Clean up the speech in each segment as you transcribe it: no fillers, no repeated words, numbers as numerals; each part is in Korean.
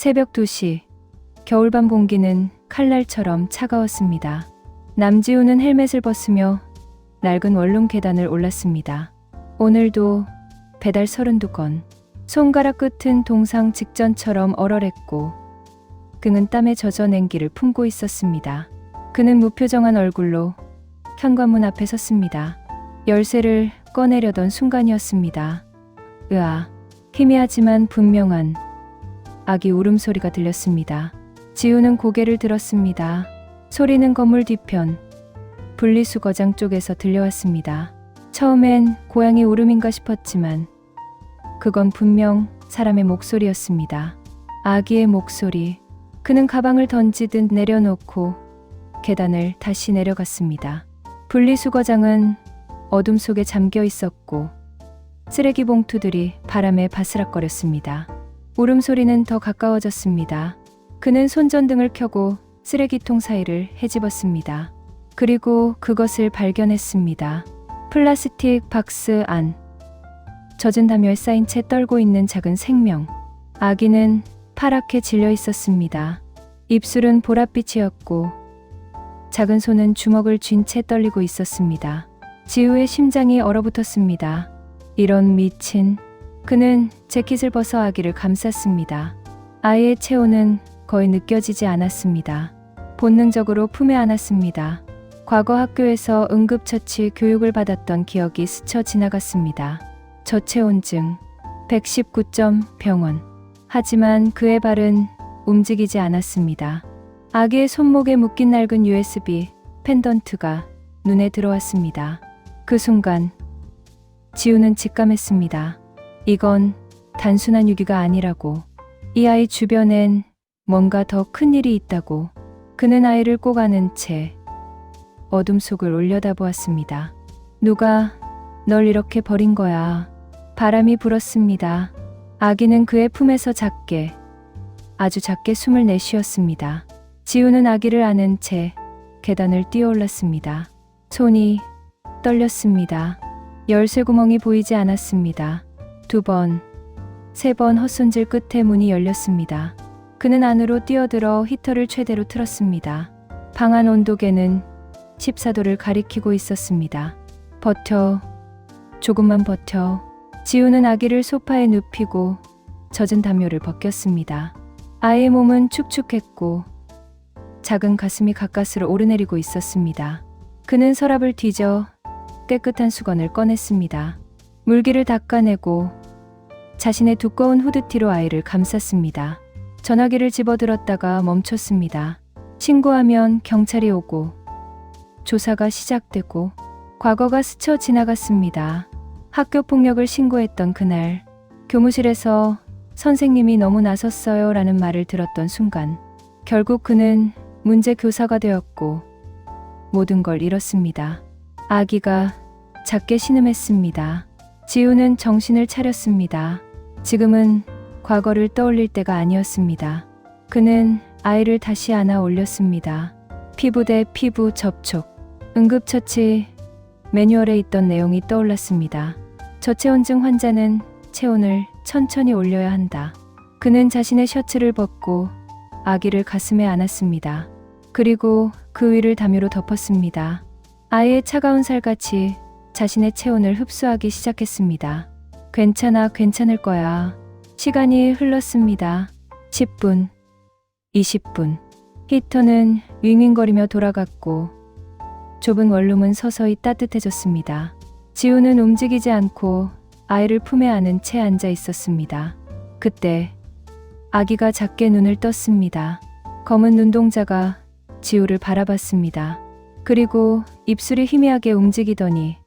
새벽 2시, 겨울밤 공기는 칼날처럼 차가웠습니다. 남지우는 헬멧을 벗으며 낡은 원룸 계단을 올랐습니다. 오늘도 배달 32건. 손가락 끝은 동상 직전처럼 얼얼했고 그는 땀에 젖어 냉기를 품고 있었습니다. 그는 무표정한 얼굴로 현관문 앞에 섰습니다. 열쇠를 꺼내려던 순간이었습니다. 으아, 희미하지만 분명한 아기 울음소리가 들렸습니다. 지우는 고개를 들었습니다. 소리는 건물 뒤편 분리수거장 쪽에서 들려왔습니다. 처음엔 고양이 울음인가 싶었지만 그건 분명 사람의 목소리였습니다. 아기의 목소리. 그는 가방을 던지듯 내려놓고 계단을 다시 내려갔습니다. 분리수거장은 어둠 속에 잠겨 있었고 쓰레기 봉투들이 바람에 바스락거렸습니다. 울음소리는 더 가까워졌습니다. 그는 손전등을 켜고 쓰레기통 사이를 헤집었습니다. 그리고 그것을 발견했습니다. 플라스틱 박스 안. 젖은 담요에 쌓인 채 떨고 있는 작은 생명. 아기는 파랗게 질려 있었습니다. 입술은 보랏빛이었고 작은 손은 주먹을 쥔 채 떨리고 있었습니다. 지우의 심장이 얼어붙었습니다. 이런 미친. 그는 재킷을 벗어 아기를 감쌌습니다. 아이의 체온은 거의 느껴지지 않았습니다. 본능적으로 품에 안았습니다. 과거 학교에서 응급처치 교육을 받았던 기억이 스쳐 지나갔습니다. 저체온증, 119점 병원. 하지만 그의 발은 움직이지 않았습니다. 아기의 손목에 묶인 낡은 USB 펜던트가 눈에 들어왔습니다. 그 순간 지우는 직감했습니다. 이건 단순한 유기가 아니라고. 이 아이 주변엔 뭔가 더 큰 일이 있다고. 그는 아이를 꼭 안은 채 어둠 속을 올려다보았습니다. 누가 널 이렇게 버린 거야. 바람이 불었습니다. 아기는 그의 품에서 작게, 아주 작게 숨을 내쉬었습니다. 지우는 아기를 안은 채 계단을 뛰어올랐습니다. 손이 떨렸습니다. 열쇠 구멍이 보이지 않았습니다. 2번, 3번 헛손질 끝에 문이 열렸습니다. 그는 안으로 뛰어들어 히터를 최대로 틀었습니다. 방 안 온도계는 14도를 가리키고 있었습니다. 버텨. 조금만 버텨. 지우는 아기를 소파에 눕히고 젖은 담요를 벗겼습니다. 아이의 몸은 축축했고 작은 가슴이 가까스로 오르내리고 있었습니다. 그는 서랍을 뒤져 깨끗한 수건을 꺼냈습니다. 물기를 닦아내고 자신의 두꺼운 후드티로 아이를 감쌌습니다. 전화기를 집어들었다가 멈췄습니다. 신고하면 경찰이 오고 조사가 시작되고 과거가 스쳐 지나갔습니다. 학교 폭력을 신고했던 그날 교무실에서 선생님이 너무 나섰어요 라는 말을 들었던 순간 결국 그는 문제 교사가 되었고 모든 걸 잃었습니다. 아기가 작게 신음했습니다. 지우는 정신을 차렸습니다. 지금은 과거를 떠올릴 때가 아니었습니다. 그는 아이를 다시 안아 올렸습니다. 피부 대 피부 접촉. 응급처치 매뉴얼에 있던 내용이 떠올랐습니다. 저체온증 환자는 체온을 천천히 올려야 한다. 그는 자신의 셔츠를 벗고 아기를 가슴에 안았습니다. 그리고 그 위를 담요로 덮었습니다. 아이의 차가운 살갗이 자신의 체온을 흡수하기 시작했습니다. 괜찮아, 괜찮을 거야. 시간이 흘렀습니다. 10분, 20분. 히터는 윙윙거리며 돌아갔고 좁은 원룸은 서서히 따뜻해졌습니다. 지우는 움직이지 않고 아이를 품에 안은 채 앉아 있었습니다. 그때 아기가 작게 눈을 떴습니다. 검은 눈동자가 지우를 바라봤습니다. 그리고 입술이 희미하게 움직이더니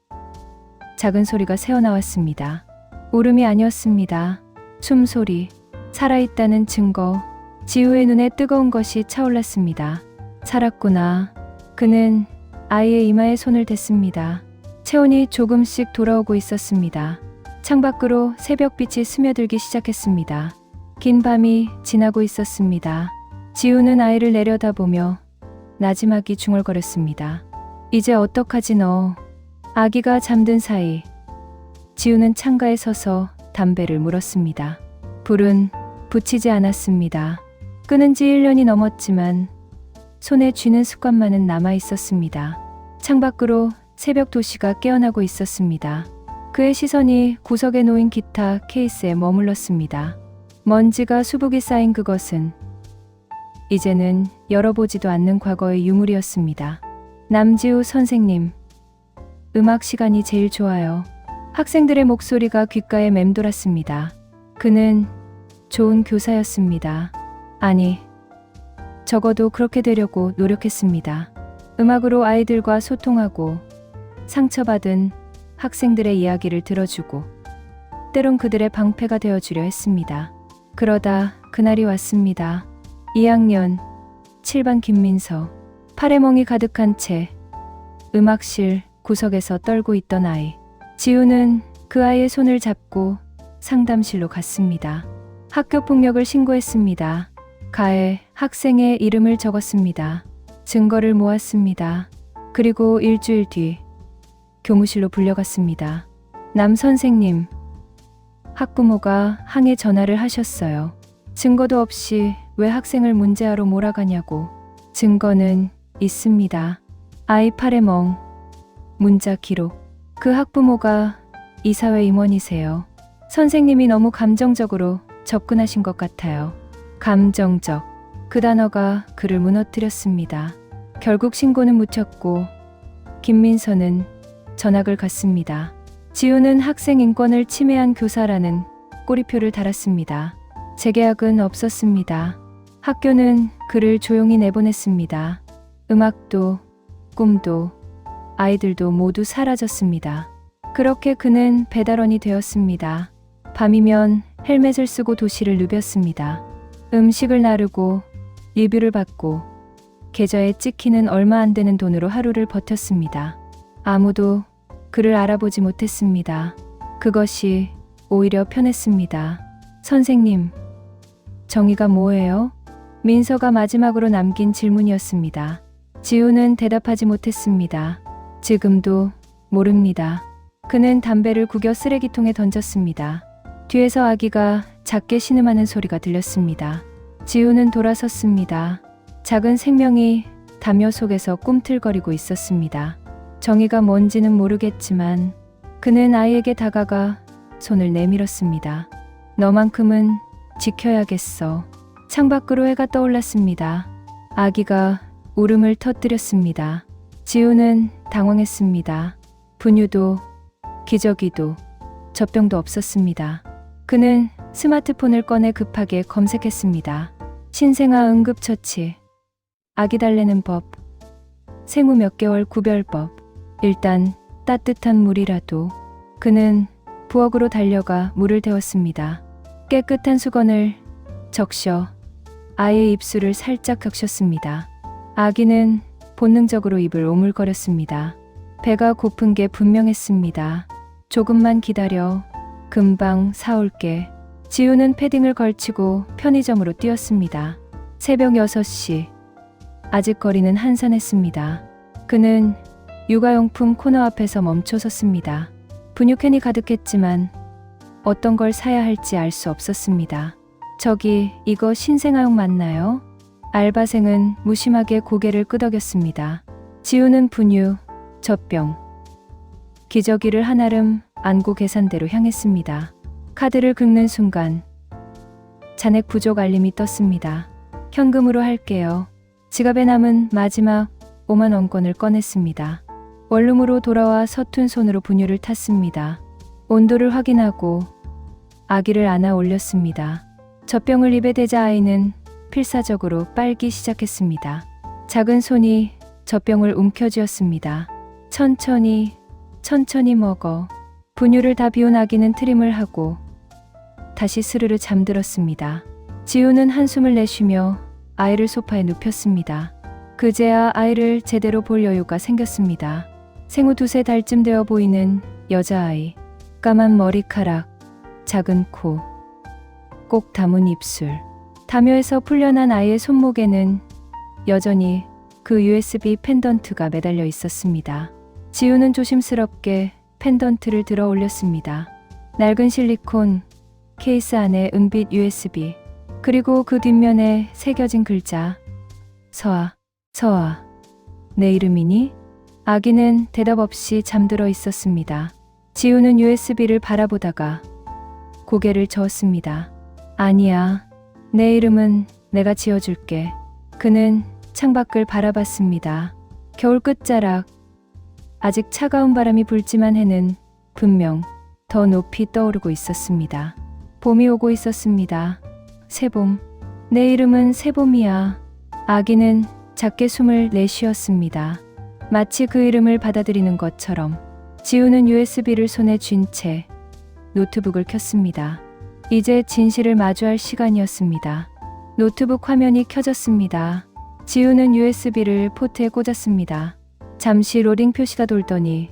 작은 소리가 새어나왔습니다. 울음이 아니었습니다. 숨소리, 살아있다는 증거. 지우의 눈에 뜨거운 것이 차올랐습니다. 살았구나. 그는 아이의 이마에 손을 댔습니다. 체온이 조금씩 돌아오고 있었습니다. 창밖으로 새벽빛이 스며들기 시작했습니다. 긴 밤이 지나고 있었습니다. 지우는 아이를 내려다보며 나지막이 중얼거렸습니다. 이제 어떡하지 너. 아기가 잠든 사이 지우는 창가에 서서 담배를 물었습니다. 불은 붙이지 않았습니다. 끊은 지 1년이 넘었지만 손에 쥐는 습관만은 남아 있었습니다. 창밖으로 새벽 도시가 깨어나고 있었습니다. 그의 시선이 구석에 놓인 기타 케이스에 머물렀습니다. 먼지가 수북이 쌓인 그것은 이제는 열어보지도 않는 과거의 유물이었습니다. 남지우 선생님, 음악 시간이 제일 좋아요. 학생들의 목소리가 귓가에 맴돌았습니다. 그는 좋은 교사였습니다. 아니, 적어도 그렇게 되려고 노력했습니다. 음악으로 아이들과 소통하고 상처받은 학생들의 이야기를 들어주고 때론 그들의 방패가 되어주려 했습니다. 그러다 그날이 왔습니다. 2학년 7반 김민서. 팔에 멍이 가득한 채 음악실 구석에서 떨고 있던 아이. 지우는 그 아이의 손을 잡고 상담실로 갔습니다. 학교 폭력을 신고했습니다. 가에 학생의 이름을 적었습니다. 증거를 모았습니다. 그리고 일주일 뒤 교무실로 불려갔습니다. 남 선생님, 학부모가 항해 전화를 하셨어요. 증거도 없이 왜 학생을 문제아로 몰아가냐고. 증거는 있습니다. 아이 팔에 멍, 문자 기록. 그 학부모가 이사회 임원이세요. 선생님이 너무 감정적으로 접근하신 것 같아요. 감정적. 그 단어가 그를 무너뜨렸습니다. 결국 신고는 묻혔고 김민서는 전학을 갔습니다. 지우는 학생 인권을 침해한 교사라는 꼬리표를 달았습니다. 재계약은 없었습니다. 학교는 그를 조용히 내보냈습니다. 음악도 꿈도 아이들도 모두 사라졌습니다. 그렇게 그는 배달원이 되었습니다. 밤이면 헬멧을 쓰고 도시를 누볐습니다. 음식을 나르고 리뷰를 받고 계좌에 찍히는 얼마 안 되는 돈으로 하루를 버텼습니다. 아무도 그를 알아보지 못했습니다. 그것이 오히려 편했습니다. 선생님, 정의가 뭐예요? 민서가 마지막으로 남긴 질문이었습니다. 지우는 대답하지 못했습니다. 지금도 모릅니다. 그는 담배를 구겨 쓰레기통에 던졌습니다. 뒤에서 아기가 작게 신음하는 소리가 들렸습니다. 지우는 돌아섰습니다. 작은 생명이 담요 속에서 꿈틀거리고 있었습니다. 정의가 뭔지는 모르겠지만 그는 아이에게 다가가 손을 내밀었습니다. 너만큼은 지켜야겠어. 창밖으로 해가 떠올랐습니다. 아기가 울음을 터뜨렸습니다. 지우는 당황했습니다. 분유도 기저귀도 젖병도 없었습니다. 그는 스마트폰을 꺼내 급하게 검색했습니다. 신생아 응급처치, 아기 달래는 법, 생후 몇 개월 구별법, 일단 따뜻한 물이라도. 그는 부엌으로 달려가 물을 데웠습니다. 깨끗한 수건을 적셔 아이의 입술을 살짝 적셨습니다. 아기는 본능적으로 입을 오물거렸습니다. 배가 고픈 게 분명했습니다. 조금만 기다려. 금방 사올게. 지우는 패딩을 걸치고 편의점으로 뛰었습니다. 새벽 6시. 아직 거리는 한산했습니다. 그는 육아용품 코너 앞에서 멈춰 섰습니다. 분유캔이 가득했지만 어떤 걸 사야 할지 알 수 없었습니다. 저기, 이거 신생아용 맞나요? 알바생은 무심하게 고개를 끄덕였습니다. 지우는 분유, 젖병, 기저귀를 한아름 안고 계산대로 향했습니다. 카드를 긁는 순간 잔액 부족 알림이 떴습니다. 현금으로 할게요. 지갑에 남은 마지막 5만 원권을 꺼냈습니다. 원룸으로 돌아와 서툰 손으로 분유를 탔습니다. 온도를 확인하고 아기를 안아 올렸습니다. 젖병을 입에 대자 아이는 필사적으로 빨기 시작했습니다. 작은 손이 젖병을 움켜쥐었습니다. 천천히 먹어. 분유를 다 비운 아기는 트림을 하고 다시 스르르 잠들었습니다. 지우는 한숨을 내쉬며 아이를 소파에 눕혔습니다. 그제야 아이를 제대로 볼 여유가 생겼습니다. 생후 2~3달쯤 되어 보이는 여자아이. 까만 머리카락, 작은 코, 꼭 담은 입술. 담요에서 풀려난 아이의 손목에는 여전히 그 USB 펜던트가 매달려 있었습니다. 지우는 조심스럽게 펜던트를 들어 올렸습니다. 낡은 실리콘 케이스 안에 은빛 USB. 그리고 그 뒷면에 새겨진 글자. 서아, 서아. 내 이름이니? 아기는 대답 없이 잠들어 있었습니다. 지우는 USB를 바라보다가 고개를 저었습니다. 아니야. 내 이름은 내가 지어줄게. 그는 창밖을 바라봤습니다. 겨울 끝자락. 아직 차가운 바람이 불지만 해는 분명 더 높이 떠오르고 있었습니다. 봄이 오고 있었습니다. 새봄. 내 이름은 새봄이야. 아기는 작게 숨을 내쉬었습니다. 마치 그 이름을 받아들이는 것처럼 지우는 USB를 손에 쥔 채 노트북을 켰습니다. 이제 진실을 마주할 시간이었습니다. 노트북 화면이 켜졌습니다. 지우는 USB를 포트에 꽂았습니다. 잠시 로딩 표시가 돌더니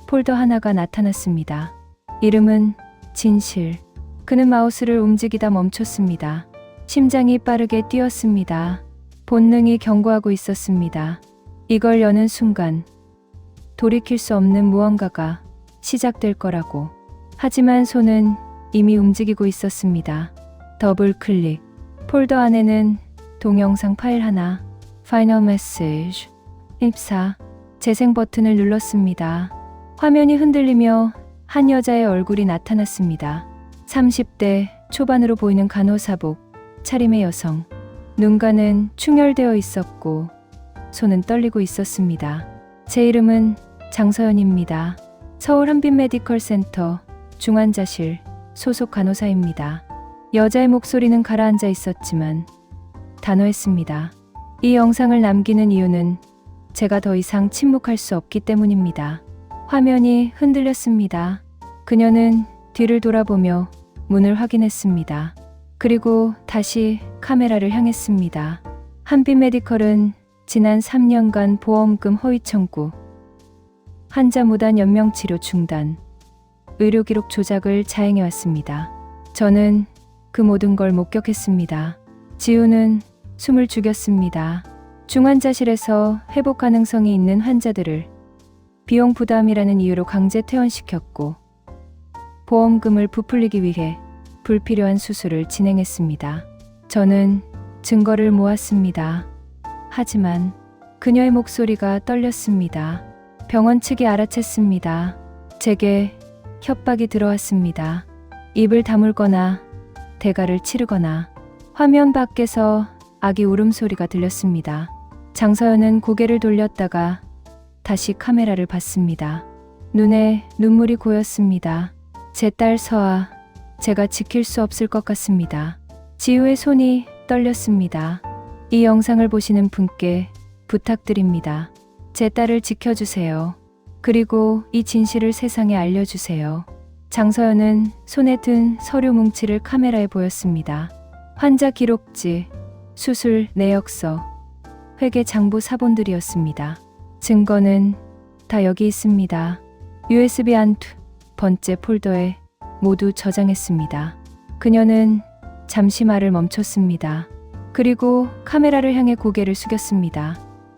폴더 하나가 나타났습니다. 이름은 진실. 그는 마우스를 움직이다 멈췄습니다. 심장이 빠르게 뛰었습니다. 본능이 경고하고 있었습니다. 이걸 여는 순간 돌이킬 수 없는 무언가가 시작될 거라고. 하지만 손은 이미 움직이고 있었습니다. 더블 클릭. 폴더 안에는 동영상 파일 하나. 파이널 메시지. 입사. 재생 버튼을 눌렀습니다. 화면이 흔들리며 한 여자의 얼굴이 나타났습니다. 30대 초반으로 보이는 간호사복 차림의 여성. 눈가는 충혈되어 있었고 손은 떨리고 있었습니다. 제 이름은 장서연입니다. 서울 한빛메디컬센터 중환자실 소속 간호사입니다. 여자의 목소리는 가라앉아 있었지만 단호했습니다. 이 영상을 남기는 이유는 제가 더 이상 침묵할 수 없기 때문입니다. 화면이 흔들렸습니다. 그녀는 뒤를 돌아보며 문을 확인했습니다. 그리고 다시 카메라를 향했습니다. 한빛메디컬은 지난 3년간 보험금 허위 청구, 환자 무단 연명치료 중단, 의료기록 조작을 자행해왔습니다. 저는 그 모든 걸 목격했습니다. 지우는 숨을 죽였습니다. 중환자실에서 회복 가능성이 있는 환자들을 비용 부담이라는 이유로 강제 퇴원시켰고 보험금을 부풀리기 위해 불필요한 수술을 진행했습니다. 저는 증거를 모았습니다. 하지만 그녀의 목소리가 떨렸습니다. 병원 측이 알아챘습니다. 제게 협박이 들어왔습니다. 입을 다물거나 대가를 치르거나. 화면 밖에서 아기 울음소리가 들렸습니다. 장서연은 고개를 돌렸다가 다시 카메라를 봤습니다. 눈에 눈물이 고였습니다. 제 딸 서아, 제가 지킬 수 없을 것 같습니다. 지우의 손이 떨렸습니다. 이 영상을 보시는 분께 부탁드립니다. 제 딸을 지켜주세요. 그리고 이 진실을 세상에 알려주세요. 장서연은 손에 든 서류 뭉치를 카메라에 보였습니다. 환자 기록지, 수술 내역서, 회계 장부 사본들이었습니다. 증거는 다 여기 있습니다. USB 안 2번째 폴더에 모두 저장했습니다. 그녀는 잠시 말을 멈췄습니다. 그리고 카메라를 향해 고개를 숙였습니다.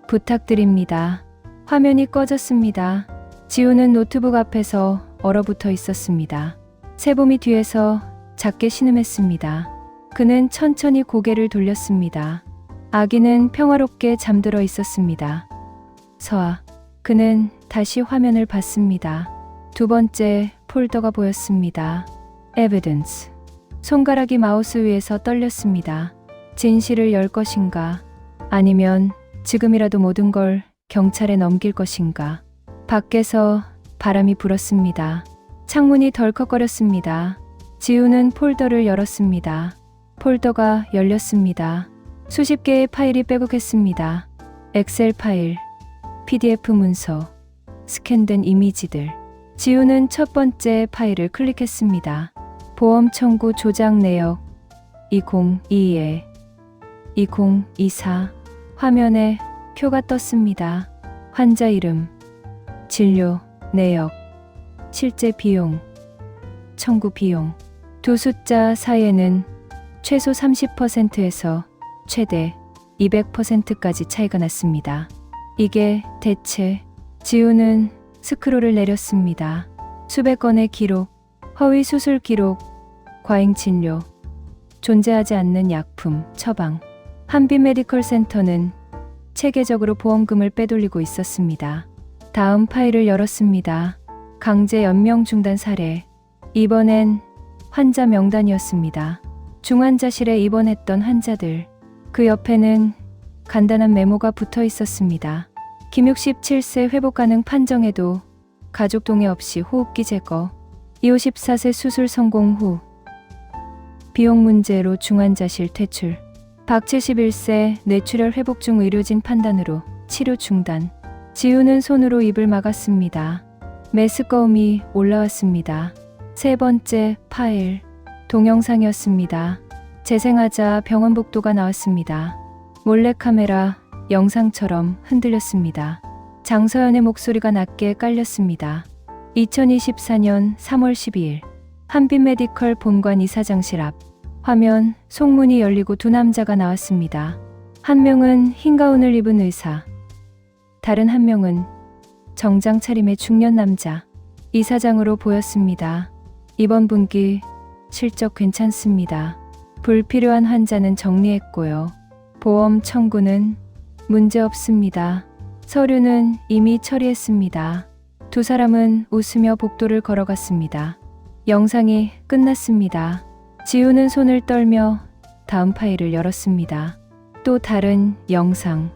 부탁드립니다. 화면이 꺼졌습니다. 지우는 노트북 앞에서 얼어붙어 있었습니다. 새봄이 뒤에서 작게 신음했습니다. 그는 천천히 고개를 돌렸습니다. 아기는 평화롭게 잠들어 있었습니다. 서아. 그는 다시 화면을 봤습니다. 두 번째 폴더가 보였습니다. Evidence. 손가락이 마우스 위에서 떨렸습니다. 진실을 열 것인가? 아니면 지금이라도 모든 걸 경찰에 넘길 것인가? 밖에서 바람이 불었습니다. 창문이 덜컥거렸습니다. 지우는 폴더를 열었습니다. 폴더가 열렸습니다. 수십 개의 파일이 빼곡했습니다. 엑셀 파일, PDF 문서, 스캔된 이미지들. 지우는 첫 번째 파일을 클릭했습니다. 보험 청구 조작 내역 2022에 2024. 화면에 표가 떴습니다. 환자 이름, 진료 내역, 실제 비용, 청구 비용. 두 숫자 사이에는 최소 30%에서 최대 200%까지 차이가 났습니다. 이게 대체. 지우는 스크롤을 내렸습니다. 수백 건의 기록, 허위 수술 기록, 과잉 진료, 존재하지 않는 약품, 처방. 한빛 메디컬 센터는 체계적으로 보험금을 빼돌리고 있었습니다. 다음 파일을 열었습니다. 강제 연명 중단 사례. 이번엔 환자 명단이었습니다. 중환자실에 입원했던 환자들. 그 옆에는 간단한 메모가 붙어 있었습니다. 김 67세 회복 가능 판정에도 가족 동의 없이 호흡기 제거. 이 54세 수술 성공 후 비용 문제로 중환자실 퇴출. 박 71세 뇌출혈 회복 중 의료진 판단으로 치료 중단. 지우는 손으로 입을 막았습니다. 메스꺼움이 올라왔습니다. 세 번째 파일. 동영상이었습니다. 재생하자 병원 복도가 나왔습니다. 몰래카메라 영상처럼 흔들렸습니다. 장서연의 목소리가 낮게 깔렸습니다. 2024년 3월 12일 한빛 메디컬 본관 이사장실 앞. 화면 속문이 열리고 두 남자가 나왔습니다. 한 명은 흰 가운을 입은 의사. 다른 한 명은 정장 차림의 중년 남자. 이사장으로 보였습니다. 이번 분기 실적 괜찮습니다. 불필요한 환자는 정리했고요. 보험 청구는 문제 없습니다. 서류는 이미 처리했습니다. 두 사람은 웃으며 복도를 걸어갔습니다. 영상이 끝났습니다. 지우는 손을 떨며 다음 파일을 열었습니다. 또 다른 영상.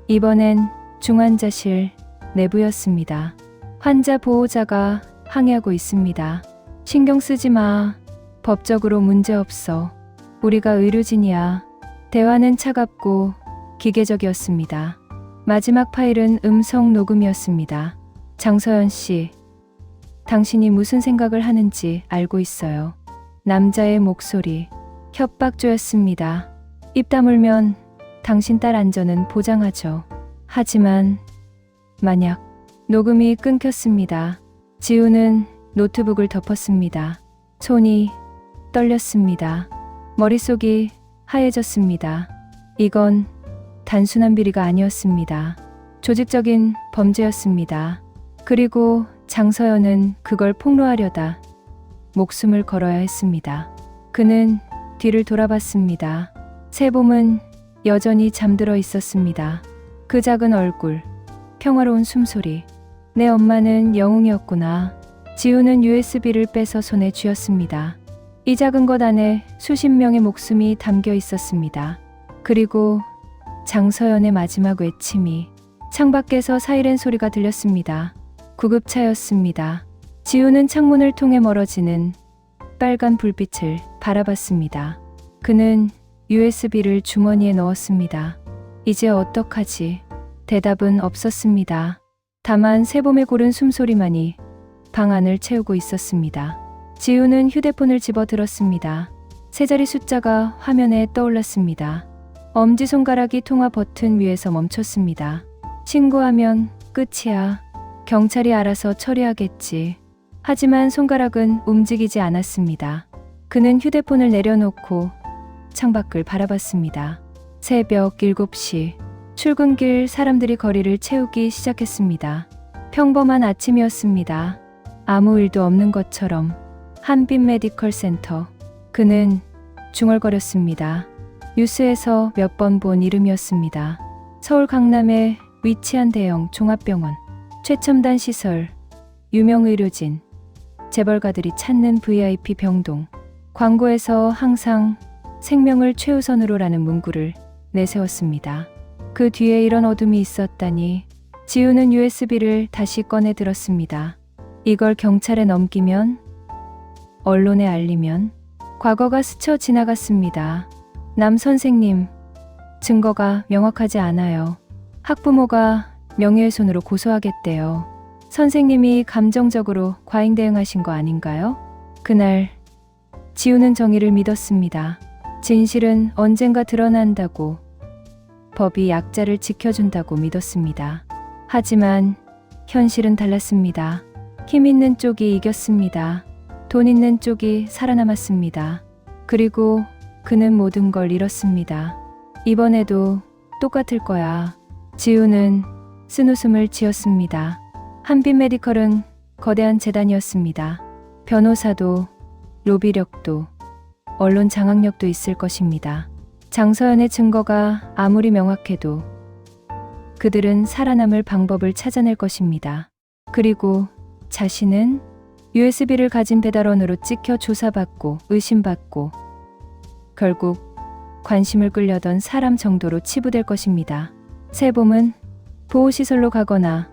이번엔 중환자실 내부였습니다. 환자 보호자가 항의하고 있습니다. 신경 쓰지 마. 법적으로 문제 없어. 우리가 의료진이야. 대화는 차갑고 기계적이었습니다. 마지막 파일은 음성 녹음이었습니다. 장서연 씨, 당신이 무슨 생각을 하는지 알고 있어요. 남자의 목소리, 협박조였습니다. 입 다물면 당신 딸 안전은 보장하죠. 하지만 만약 녹음이 끊겼습니다. 지우는 노트북을 덮었습니다. 손이 떨렸습니다. 머릿속이 하얘졌습니다. 이건 단순한 비리가 아니었습니다. 조직적인 범죄였습니다. 그리고 장서연은 그걸 폭로하려다 목숨을 걸어야 했습니다. 그는 뒤를 돌아봤습니다. 세봄은 여전히 잠들어 있었습니다. 그 작은 얼굴, 평화로운 숨소리. 내 엄마는 영웅이었구나. 지우는 USB를 빼서 손에 쥐었습니다. 이 작은 것 안에 수십 명의 목숨이 담겨 있었습니다. 그리고 장서연의 마지막 외침이. 창밖에서 사이렌 소리가 들렸습니다. 구급차였습니다. 지우는 창문을 통해 멀어지는 빨간 불빛을 바라봤습니다. 그는 USB를 주머니에 넣었습니다. 이제 어떡하지? 대답은 없었습니다. 다만 세봄의 고른 숨소리만이 방 안을 채우고 있었습니다. 지우는 휴대폰을 집어들었습니다. 세 자리 숫자가 화면에 떠올랐습니다. 엄지손가락이 통화 버튼 위에서 멈췄습니다. 신고하면 끝이야. 경찰이 알아서 처리하겠지. 하지만 손가락은 움직이지 않았습니다. 그는 휴대폰을 내려놓고 창밖을 바라봤습니다. 새벽 7시. 출근길 사람들이 거리를 채우기 시작했습니다. 평범한 아침이었습니다. 아무 일도 없는 것처럼. 한빛 메디컬 센터. 그는 중얼거렸습니다. 뉴스에서 몇 번 본 이름이었습니다. 서울 강남에 위치한 대형 종합병원. 최첨단 시설, 유명 의료진, 재벌가들이 찾는 VIP 병동. 광고에서 항상 생명을 최우선으로라는 문구를 내세웠습니다. 그 뒤에 이런 어둠이 있었다니. 지우는 USB를 다시 꺼내 들었습니다. 이걸 경찰에 넘기면, 언론에 알리면. 과거가 스쳐 지나갔습니다. 남 선생님, 증거가 명확하지 않아요. 학부모가 명예훼손으로 고소하겠대요. 선생님이 감정적으로 과잉 대응하신 거 아닌가요? 그날 지우는 정의를 믿었습니다. 진실은 언젠가 드러난다고, 법이 약자를 지켜준다고 믿었습니다. 하지만 현실은 달랐습니다. 힘 있는 쪽이 이겼습니다. 돈 있는 쪽이 살아남았습니다. 그리고 그는 모든 걸 잃었습니다. 이번에도 똑같을 거야. 지우는 쓴웃음을 지었습니다. 한빛 메디컬은 거대한 재단이었습니다. 변호사도, 로비력도, 언론 장악력도 있을 것입니다. 장서연의 증거가 아무리 명확해도 그들은 살아남을 방법을 찾아낼 것입니다. 그리고 자신은 USB를 가진 배달원으로 찍혀 조사받고 의심받고 결국 관심을 끌려던 사람 정도로 치부될 것입니다. 세봄은 보호시설로 가거나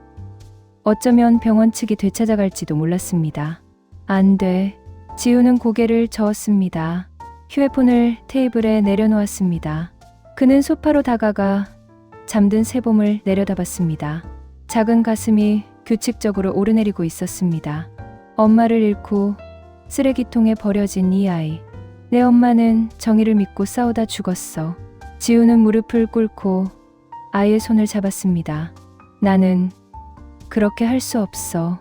어쩌면 병원 측이 되찾아갈지도 몰랐습니다. 안 돼. 지우는 고개를 저었습니다. 휴대폰을 테이블에 내려놓았습니다. 그는 소파로 다가가 잠든 세봄을 내려다봤습니다. 작은 가슴이 규칙적으로 오르내리고 있었습니다. 엄마를 잃고 쓰레기통에 버려진 이 아이. 내 엄마는 정의를 믿고 싸우다 죽었어. 지우는 무릎을 꿇고 아이의 손을 잡았습니다. 나는 그렇게 할 수 없어.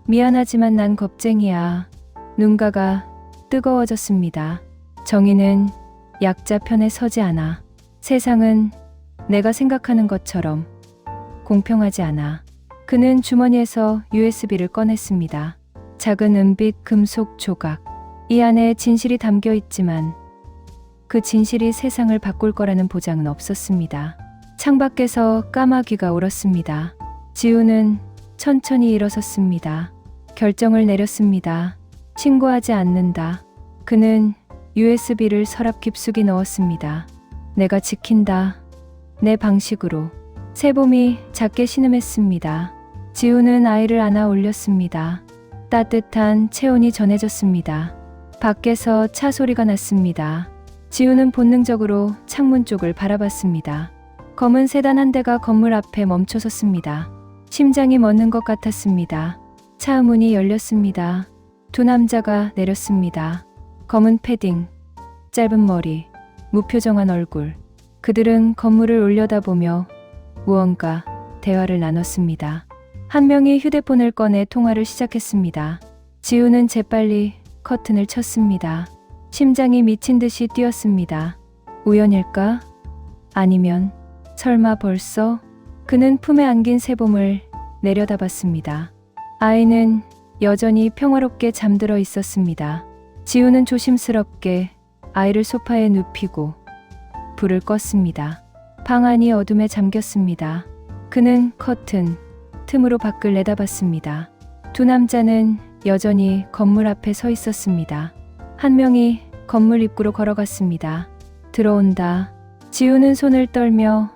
미안하지만 난 겁쟁이야. 눈가가 뜨거워졌습니다. 정의는 약자 편에 서지 않아. 세상은 내가 생각하는 것처럼 공평하지 않아. 그는 주머니에서 USB를 꺼냈습니다. 작은 은빛 금속 조각. 이 안에 진실이 담겨 있지만 그 진실이 세상을 바꿀 거라는 보장은 없었습니다. 창밖에서 까마귀가 울었습니다. 지우는 천천히 일어섰습니다. 결정을 내렸습니다. 신고하지 않는다. 그는 USB를 서랍 깊숙이 넣었습니다. 내가 지킨다. 내 방식으로. 세봄이 작게 신음했습니다. 지우는 아이를 안아 올렸습니다. 따뜻한 체온이 전해졌습니다. 밖에서 차 소리가 났습니다. 지우는 본능적으로 창문 쪽을 바라봤습니다. 검은 세단 한 대가 건물 앞에 멈춰섰습니다. 심장이 멎는 것 같았습니다. 차 문이 열렸습니다. 두 남자가 내렸습니다. 검은 패딩, 짧은 머리, 무표정한 얼굴. 그들은 건물을 올려다보며 무언가 대화를 나눴습니다. 한 명이 휴대폰을 꺼내 통화를 시작했습니다. 지우는 재빨리 커튼을 쳤습니다. 심장이 미친 듯이 뛰었습니다. 우연일까? 아니면 설마 벌써? 그는 품에 안긴 세봄을 내려다봤습니다. 아이는 여전히 평화롭게 잠들어 있었습니다. 지우는 조심스럽게 아이를 소파에 눕히고 불을 껐습니다. 방 안이 어둠에 잠겼습니다. 그는 커튼 틈으로 밖을 내다봤습니다. 두 남자는 여전히 건물 앞에 서 있었습니다. 한 명이 건물 입구로 걸어갔습니다. 들어온다. 지우는 손을 떨며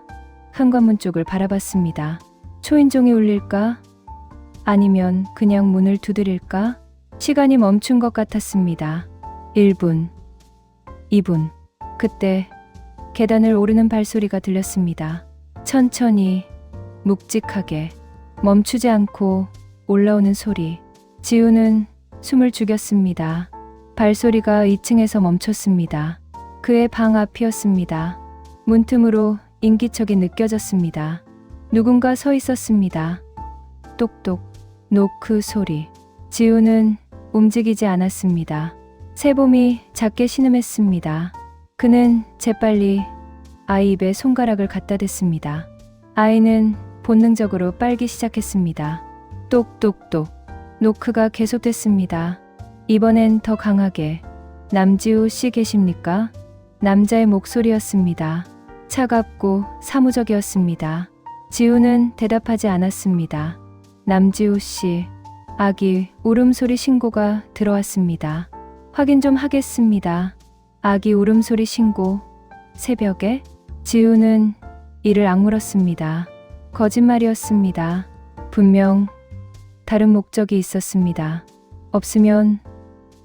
현관문 쪽을 바라봤습니다. 초인종이 울릴까? 아니면 그냥 문을 두드릴까? 시간이 멈춘 것 같았습니다. 1분, 2분. 그때 계단을 오르는 발소리가 들렸습니다. 천천히, 묵직하게, 멈추지 않고 올라오는 소리. 지우는 숨을 죽였습니다. 발소리가 2층에서 멈췄습니다. 그의 방 앞이었습니다. 문틈으로 인기척이 느껴졌습니다. 누군가 서 있었습니다. 똑똑, 노크 소리. 지우는 움직이지 않았습니다. 세봄이 작게 신음했습니다. 그는 재빨리 아이 입에 손가락을 갖다 댔습니다. 아이는 본능적으로 빨기 시작했습니다. 똑똑똑. 노크가 계속됐습니다. 이번엔 더 강하게. 남지우 씨 계십니까? 남자의 목소리였습니다. 차갑고 사무적이었습니다. 지우는 대답하지 않았습니다. 남지우 씨, 아기 울음소리 신고가 들어왔습니다. 확인 좀 하겠습니다. 아기 울음소리 신고. 새벽에? 지우는 이를 악물었습니다. 거짓말이었습니다. 분명 다른 목적이 있었습니다. 없으면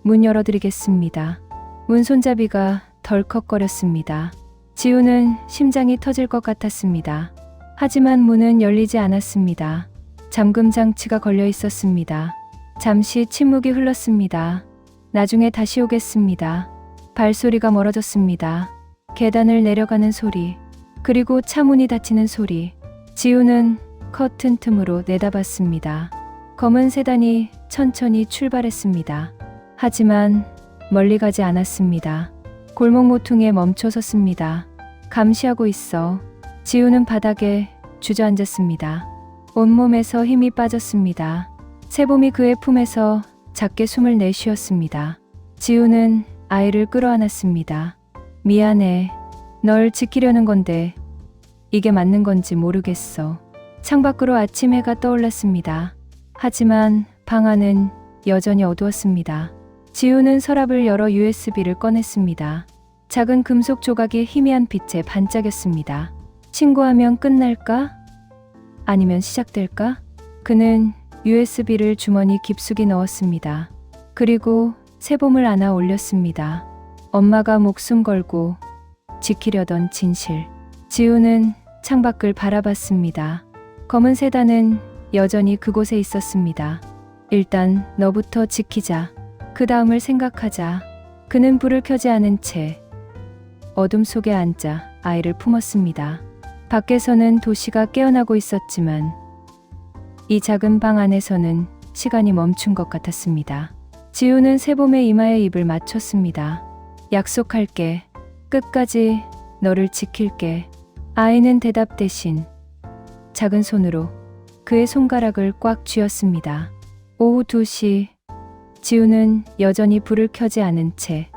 문 열어드리겠습니다. 문 손잡이가 덜컥거렸습니다. 지우는 심장이 터질 것 같았습니다. 하지만 문은 열리지 않았습니다. 잠금 장치가 걸려 있었습니다. 잠시 침묵이 흘렀습니다. 나중에 다시 오겠습니다. 발소리가 멀어졌습니다. 계단을 내려가는 소리, 그리고 차문이 닫히는 소리. 지우는 커튼 틈으로 내다봤습니다. 검은 세단이 천천히 출발했습니다. 하지만 멀리 가지 않았습니다. 골목 모퉁이에 멈춰 섰습니다. 감시하고 있어. 지우는 바닥에 주저앉았습니다. 온몸에서 힘이 빠졌습니다. 세봄이 그의 품에서 작게 숨을 내쉬었습니다. 지우는 아이를 끌어안았습니다. 미안해. 널 지키려는 건데 이게 맞는 건지 모르겠어. 창밖으로 아침 해가 떠올랐습니다. 하지만 방 안은 여전히 어두웠습니다. 지우는 서랍을 열어 USB를 꺼냈습니다. 작은 금속 조각이 희미한 빛에 반짝였습니다. 신고하면 끝날까? 아니면 시작될까? 그는 USB를 주머니 깊숙이 넣었습니다. 그리고 새봄을 안아 올렸습니다. 엄마가 목숨 걸고 지키려던 진실. 지우는 창밖을 바라봤습니다. 검은 세단은 여전히 그곳에 있었습니다. 일단 너부터 지키자. 그 다음을 생각하자. 그는 불을 켜지 않은 채 어둠 속에 앉아 아이를 품었습니다. 밖에서는 도시가 깨어나고 있었지만 이 작은 방 안에서는 시간이 멈춘 것 같았습니다. 지우는 새봄의 이마에 입을 맞췄습니다. 약속할게. 끝까지 너를 지킬게. 아이는 대답 대신 작은 손으로 그의 손가락을 꽉 쥐었습니다. 오후 2시, 지우는 여전히 불을 켜지 않은 채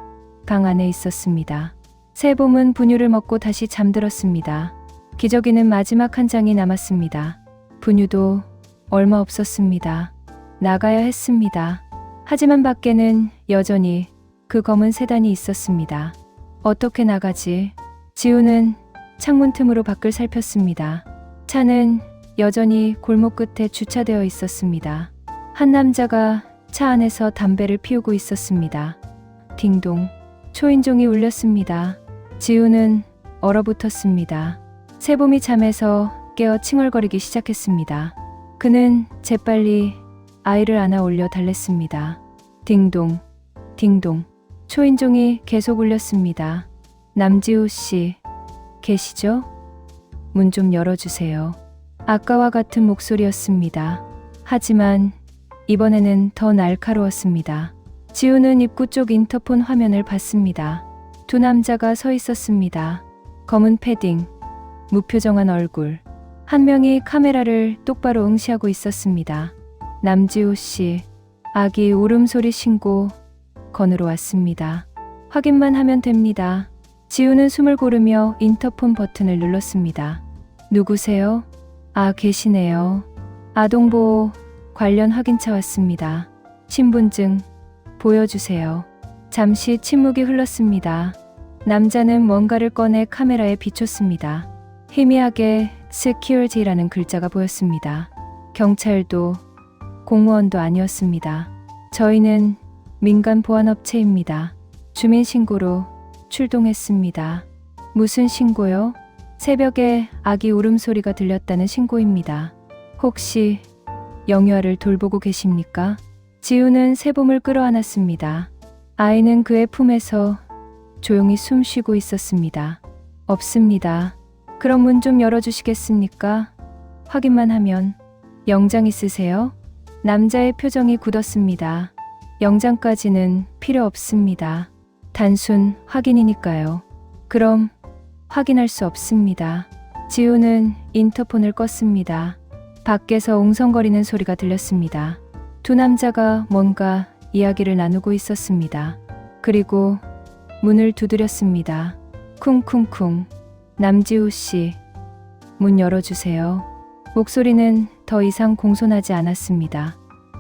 방 안에 있었습니다. 새봄은 분유를 먹고 다시 잠들었습니다. 기저귀는 마지막 한 장이 남았습니다. 분유도 얼마 없었습니다. 나가야 했습니다. 하지만 밖에는 여전히 그 검은 세단이 있었습니다. 어떻게 나가지? 지우는 창문 틈으로 밖을 살폈습니다. 차는 여전히 골목 끝에 주차되어 있었습니다. 한 남자가 차 안에서 담배를 피우고 있었습니다. 딩동. 초인종이 울렸습니다. 지우는 얼어붙었습니다. 새봄이 잠에서 깨어 칭얼거리기 시작했습니다. 그는 재빨리 아이를 안아 올려 달랬습니다. 딩동, 딩동. 초인종이 계속 울렸습니다. 남지우 씨, 계시죠? 문 좀 열어주세요. 아까와 같은 목소리였습니다. 하지만 이번에는 더 날카로웠습니다. 지우는 입구 쪽 인터폰 화면을 봤습니다. 두 남자가 서 있었습니다. 검은 패딩, 무표정한 얼굴. 한 명이 카메라를 똑바로 응시하고 있었습니다. 남지우 씨, 아기 울음소리 신고 건으로 왔습니다. 확인만 하면 됩니다. 지우는 숨을 고르며 인터폰 버튼을 눌렀습니다. 누구세요? 아, 계시네요. 아동보호 관련 확인차 왔습니다. 신분증 보여주세요. 잠시 침묵이 흘렀습니다. 남자는 뭔가를 꺼내 카메라에 비췄습니다. 희미하게 Security라는 글자가 보였습니다. 경찰도 공무원도 아니었습니다. 저희는 민간 보안업체입니다. 주민신고로 출동했습니다. 무슨 신고요? 새벽에 아기 울음소리가 들렸다는 신고입니다. 혹시 영유아를 돌보고 계십니까? 지우는 새봄을 끌어안았습니다. 아이는 그의 품에서 조용히 숨 쉬고 있었습니다. 없습니다. 그럼 문 좀 열어주시겠습니까? 확인만 하면. 영장 있으세요? 남자의 표정이 굳었습니다. 영장까지는 필요 없습니다. 단순 확인이니까요. 그럼 확인할 수 없습니다. 지우는 인터폰을 껐습니다. 밖에서 웅성거리는 소리가 들렸습니다. 두 남자가 뭔가 이야기를 나누고 있었습니다. 그리고 문을 두드렸습니다. 쿵쿵쿵. 남지우 씨, 문 열어주세요. 목소리는 더 이상 공손하지 않았습니다.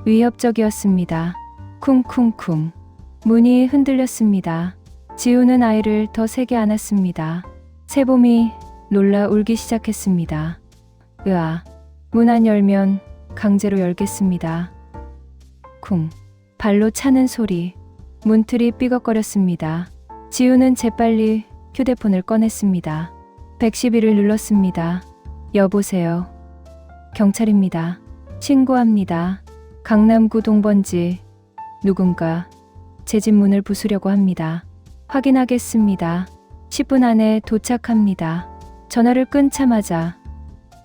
위협적이었습니다. 쿵쿵쿵. 문이 흔들렸습니다. 지우는 아이를 더 세게 안았습니다. 새봄이 놀라 울기 시작했습니다. 으아. 문 안 열면 강제로 열겠습니다. 쿵. 발로 차는 소리. 문틀이 삐걱거렸습니다. 지우는 재빨리 휴대폰을 꺼냈습니다. 112를 눌렀습니다. 여보세요. 경찰입니다. 신고합니다. 강남구 동번지. 누군가 제 집 문을 부수려고 합니다. 확인하겠습니다. 10분 안에 도착합니다. 전화를 끊자마자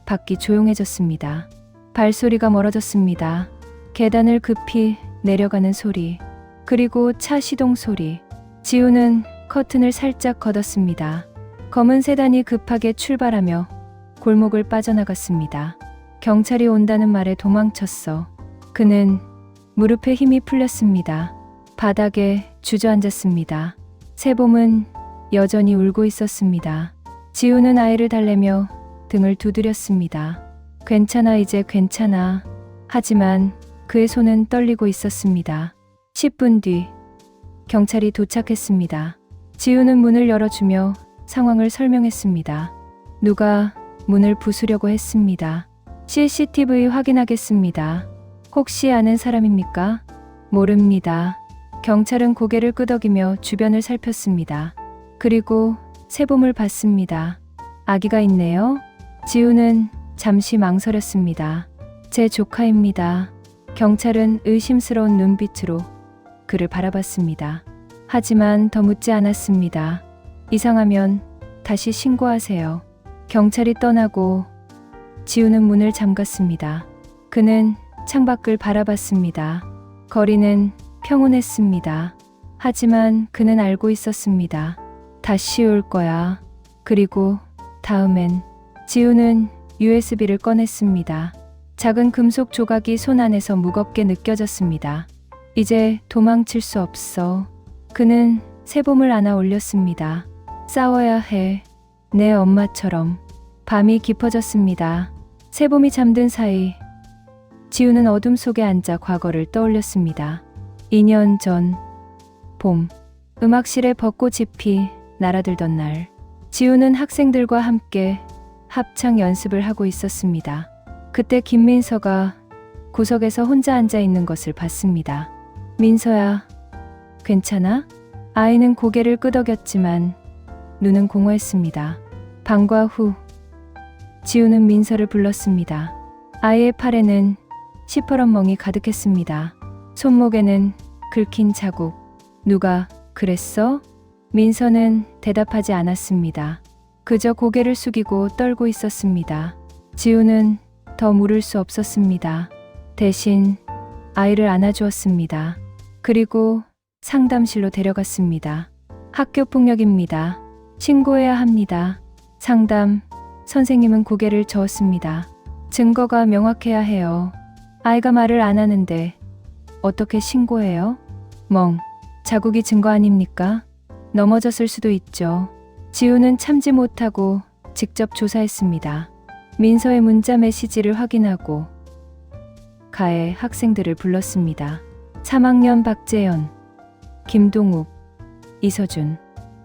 밖이 조용해졌습니다. 발소리가 멀어졌습니다. 계단을 급히 내려가는 소리, 그리고 차 시동 소리. 지우는 커튼을 살짝 걷었습니다. 검은 세단이 급하게 출발하며 골목을 빠져나갔습니다. 경찰이 온다는 말에 도망쳤어. 그는 무릎에 힘이 풀렸습니다. 바닥에 주저앉았습니다. 세봄은 여전히 울고 있었습니다. 지우는 아이를 달래며 등을 두드렸습니다. 괜찮아, 이제 괜찮아. 하지만 그의 손은 떨리고 있었습니다. 10분 뒤 경찰이 도착했습니다. 지우는 문을 열어주며 상황을 설명했습니다. 누가 문을 부수려고 했습니다. CCTV 확인하겠습니다. 혹시 아는 사람입니까? 모릅니다. 경찰은 고개를 끄덕이며 주변을 살폈습니다. 그리고 세봄을 봤습니다. 아기가 있네요. 지우는 잠시 망설였습니다. 제 조카입니다. 경찰은 의심스러운 눈빛으로 그를 바라봤습니다. 하지만 더 묻지 않았습니다. 이상하면 다시 신고하세요. 경찰이 떠나고 지우는 문을 잠갔습니다. 그는 창밖을 바라봤습니다. 거리는 평온했습니다. 하지만 그는 알고 있었습니다. 다시 올 거야. 그리고 다음엔 지우는 USB를 꺼냈습니다. 작은 금속 조각이 손 안에서 무겁게 느껴졌습니다. 이제 도망칠 수 없어. 그는 세봄을 안아 올렸습니다. 싸워야 해. 내 엄마처럼. 밤이 깊어졌습니다. 세봄이 잠든 사이 지우는 어둠 속에 앉아 과거를 떠올렸습니다. 2년 전 봄, 음악실에 벚꽃잎이 날아들던 날, 지우는 학생들과 함께 합창 연습을 하고 있었습니다. 그때 김민서가 구석에서 혼자 앉아 있는 것을 봤습니다. 민서야, 괜찮아? 아이는 고개를 끄덕였지만 눈은 공허했습니다. 방과 후 지우는 민서를 불렀습니다. 아이의 팔에는 시퍼런 멍이 가득했습니다. 손목에는 긁힌 자국. 누가 그랬어? 민서는 대답하지 않았습니다. 그저 고개를 숙이고 떨고 있었습니다. 지우는 더 물을 수 없었습니다. 대신 아이를 안아주었습니다. 그리고 상담실로 데려갔습니다. 학교 폭력입니다. 신고해야 합니다. 상담 선생님은 고개를 저었습니다. 증거가 명확해야 해요. 아이가 말을 안 하는데 어떻게 신고해요? 멍, 자국이 증거 아닙니까? 넘어졌을 수도 있죠. 지우는 참지 못하고 직접 조사했습니다. 민서의 문자 메시지를 확인하고 가해 학생들을 불렀습니다. 3학년 박재현, 김동욱, 이서준.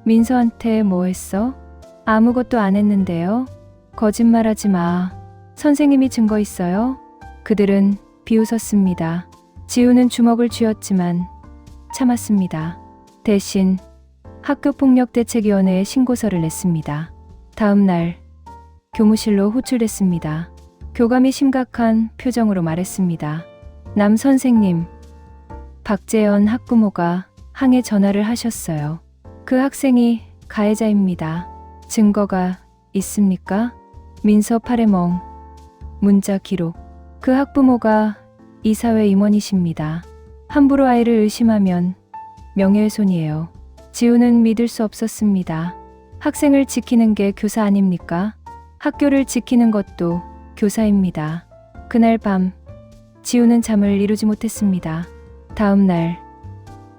민서한테 뭐 했어? 아무것도 안 했는데요. 거짓말하지 마. 선생님이 증거 있어요? 그들은 비웃었습니다. 지우는 주먹을 쥐었지만 참았습니다. 대신 학교폭력대책위원회에 신고서를 냈습니다. 다음 날 교무실로 호출됐습니다. 교감이 심각한 표정으로 말했습니다. 남 선생님, 박재현 학부모가 항해 전화를 하셨어요. 그 학생이 가해자입니다. 증거가 있습니까? 민서 팔의 멍, 문자 기록. 그 학부모가 이사회 임원이십니다. 함부로 아이를 의심하면 명예훼손이에요. 지우는 믿을 수 없었습니다. 학생을 지키는 게 교사 아닙니까? 학교를 지키는 것도 교사입니다. 그날 밤 지우는 잠을 이루지 못했습니다. 다음 날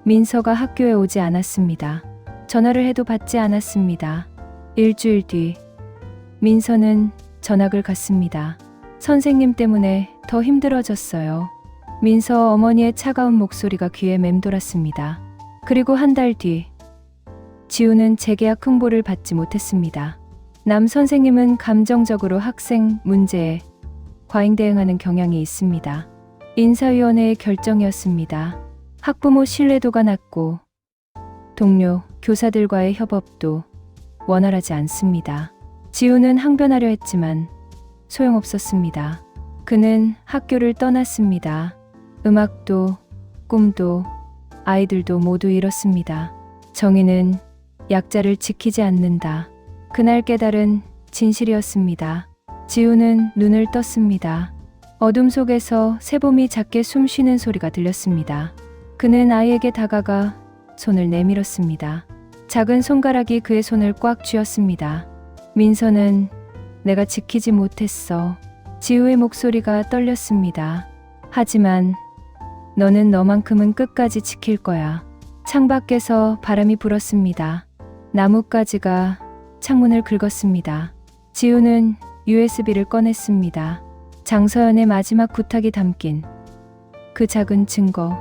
민서가 학교에 오지 않았습니다. 전화를 해도 받지 않았습니다. 일주일 뒤 민서는 전학을 갔습니다. 선생님 때문에 더 힘들어졌어요. 민서 어머니의 차가운 목소리가 귀에 맴돌았습니다. 그리고 한 달 뒤 지우는 재계약 흥보를 받지 못했습니다. 남 선생님은 감정적으로 학생 문제에 과잉 대응하는 경향이 있습니다. 인사위원회의 결정이었습니다. 학부모 신뢰도가 낮고 동료, 교사들과의 협업도 원활하지 않습니다. 지우는 항변하려 했지만 소용없었습니다. 그는 학교를 떠났습니다. 음악도, 꿈도, 아이들도 모두 잃었습니다. 정의는 약자를 지키지 않는다. 그날 깨달은 진실이었습니다. 지우는 눈을 떴습니다. 어둠 속에서 세봄이 작게 숨 쉬는 소리가 들렸습니다. 그는 아이에게 다가가 손을 내밀었습니다. 작은 손가락이 그의 손을 꽉 쥐었습니다. 민서는 내가 지키지 못했어. 지우의 목소리가 떨렸습니다. 하지만 너는 너만큼은 끝까지 지킬 거야. 창밖에서 바람이 불었습니다. 나뭇가지가 창문을 긁었습니다. 지우는 USB를 꺼냈습니다. 장서연의 마지막 부탁이 담긴 그 작은 증거.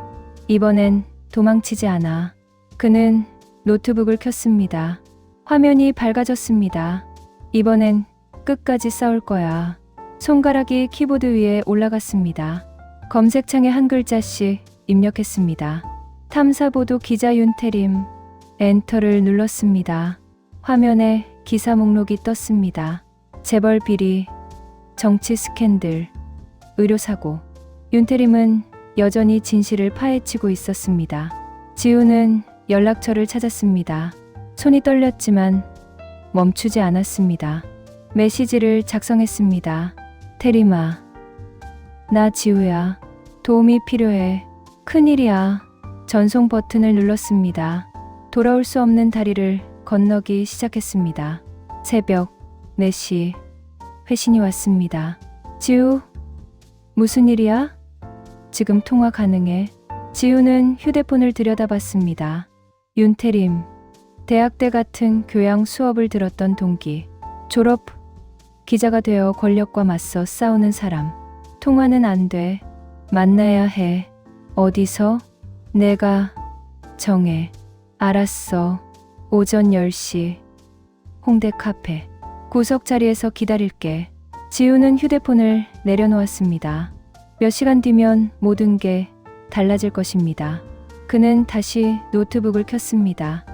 이번엔 도망치지 않아. 그는 노트북을 켰습니다. 화면이 밝아졌습니다. 이번엔 끝까지 싸울 거야. 손가락이 키보드 위에 올라갔습니다. 검색창에 한 글자씩 입력했습니다. 탐사보도 기자 윤태림. 엔터를 눌렀습니다. 화면에 기사 목록이 떴습니다. 재벌 비리, 정치 스캔들, 의료사고. 윤태림은 여전히 진실을 파헤치고 있었습니다. 지우는 연락처를 찾았습니다. 손이 떨렸지만 멈추지 않았습니다. 메시지를 작성했습니다. 태림아, 나 지우야. 도움이 필요해. 큰일이야. 전송 버튼을 눌렀습니다. 돌아올 수 없는 다리를 건너기 시작했습니다. 새벽 4시 회신이 왔습니다. 지우, 무슨 일이야? 지금 통화 가능해. 지우는 휴대폰을 들여다봤습니다. 윤태림, 대학 때 같은 교양 수업을 들었던 동기. 졸업, 기자가 되어 권력과 맞서 싸우는 사람. 통화는 안 돼. 만나야 해. 어디서? 내가 정해. 알았어. 오전 10시. 홍대 카페. 구석 자리에서 기다릴게. 지우는 휴대폰을 내려놓았습니다. 몇 시간 뒤면 모든 게 달라질 것입니다. 그는 다시 노트북을 켰습니다.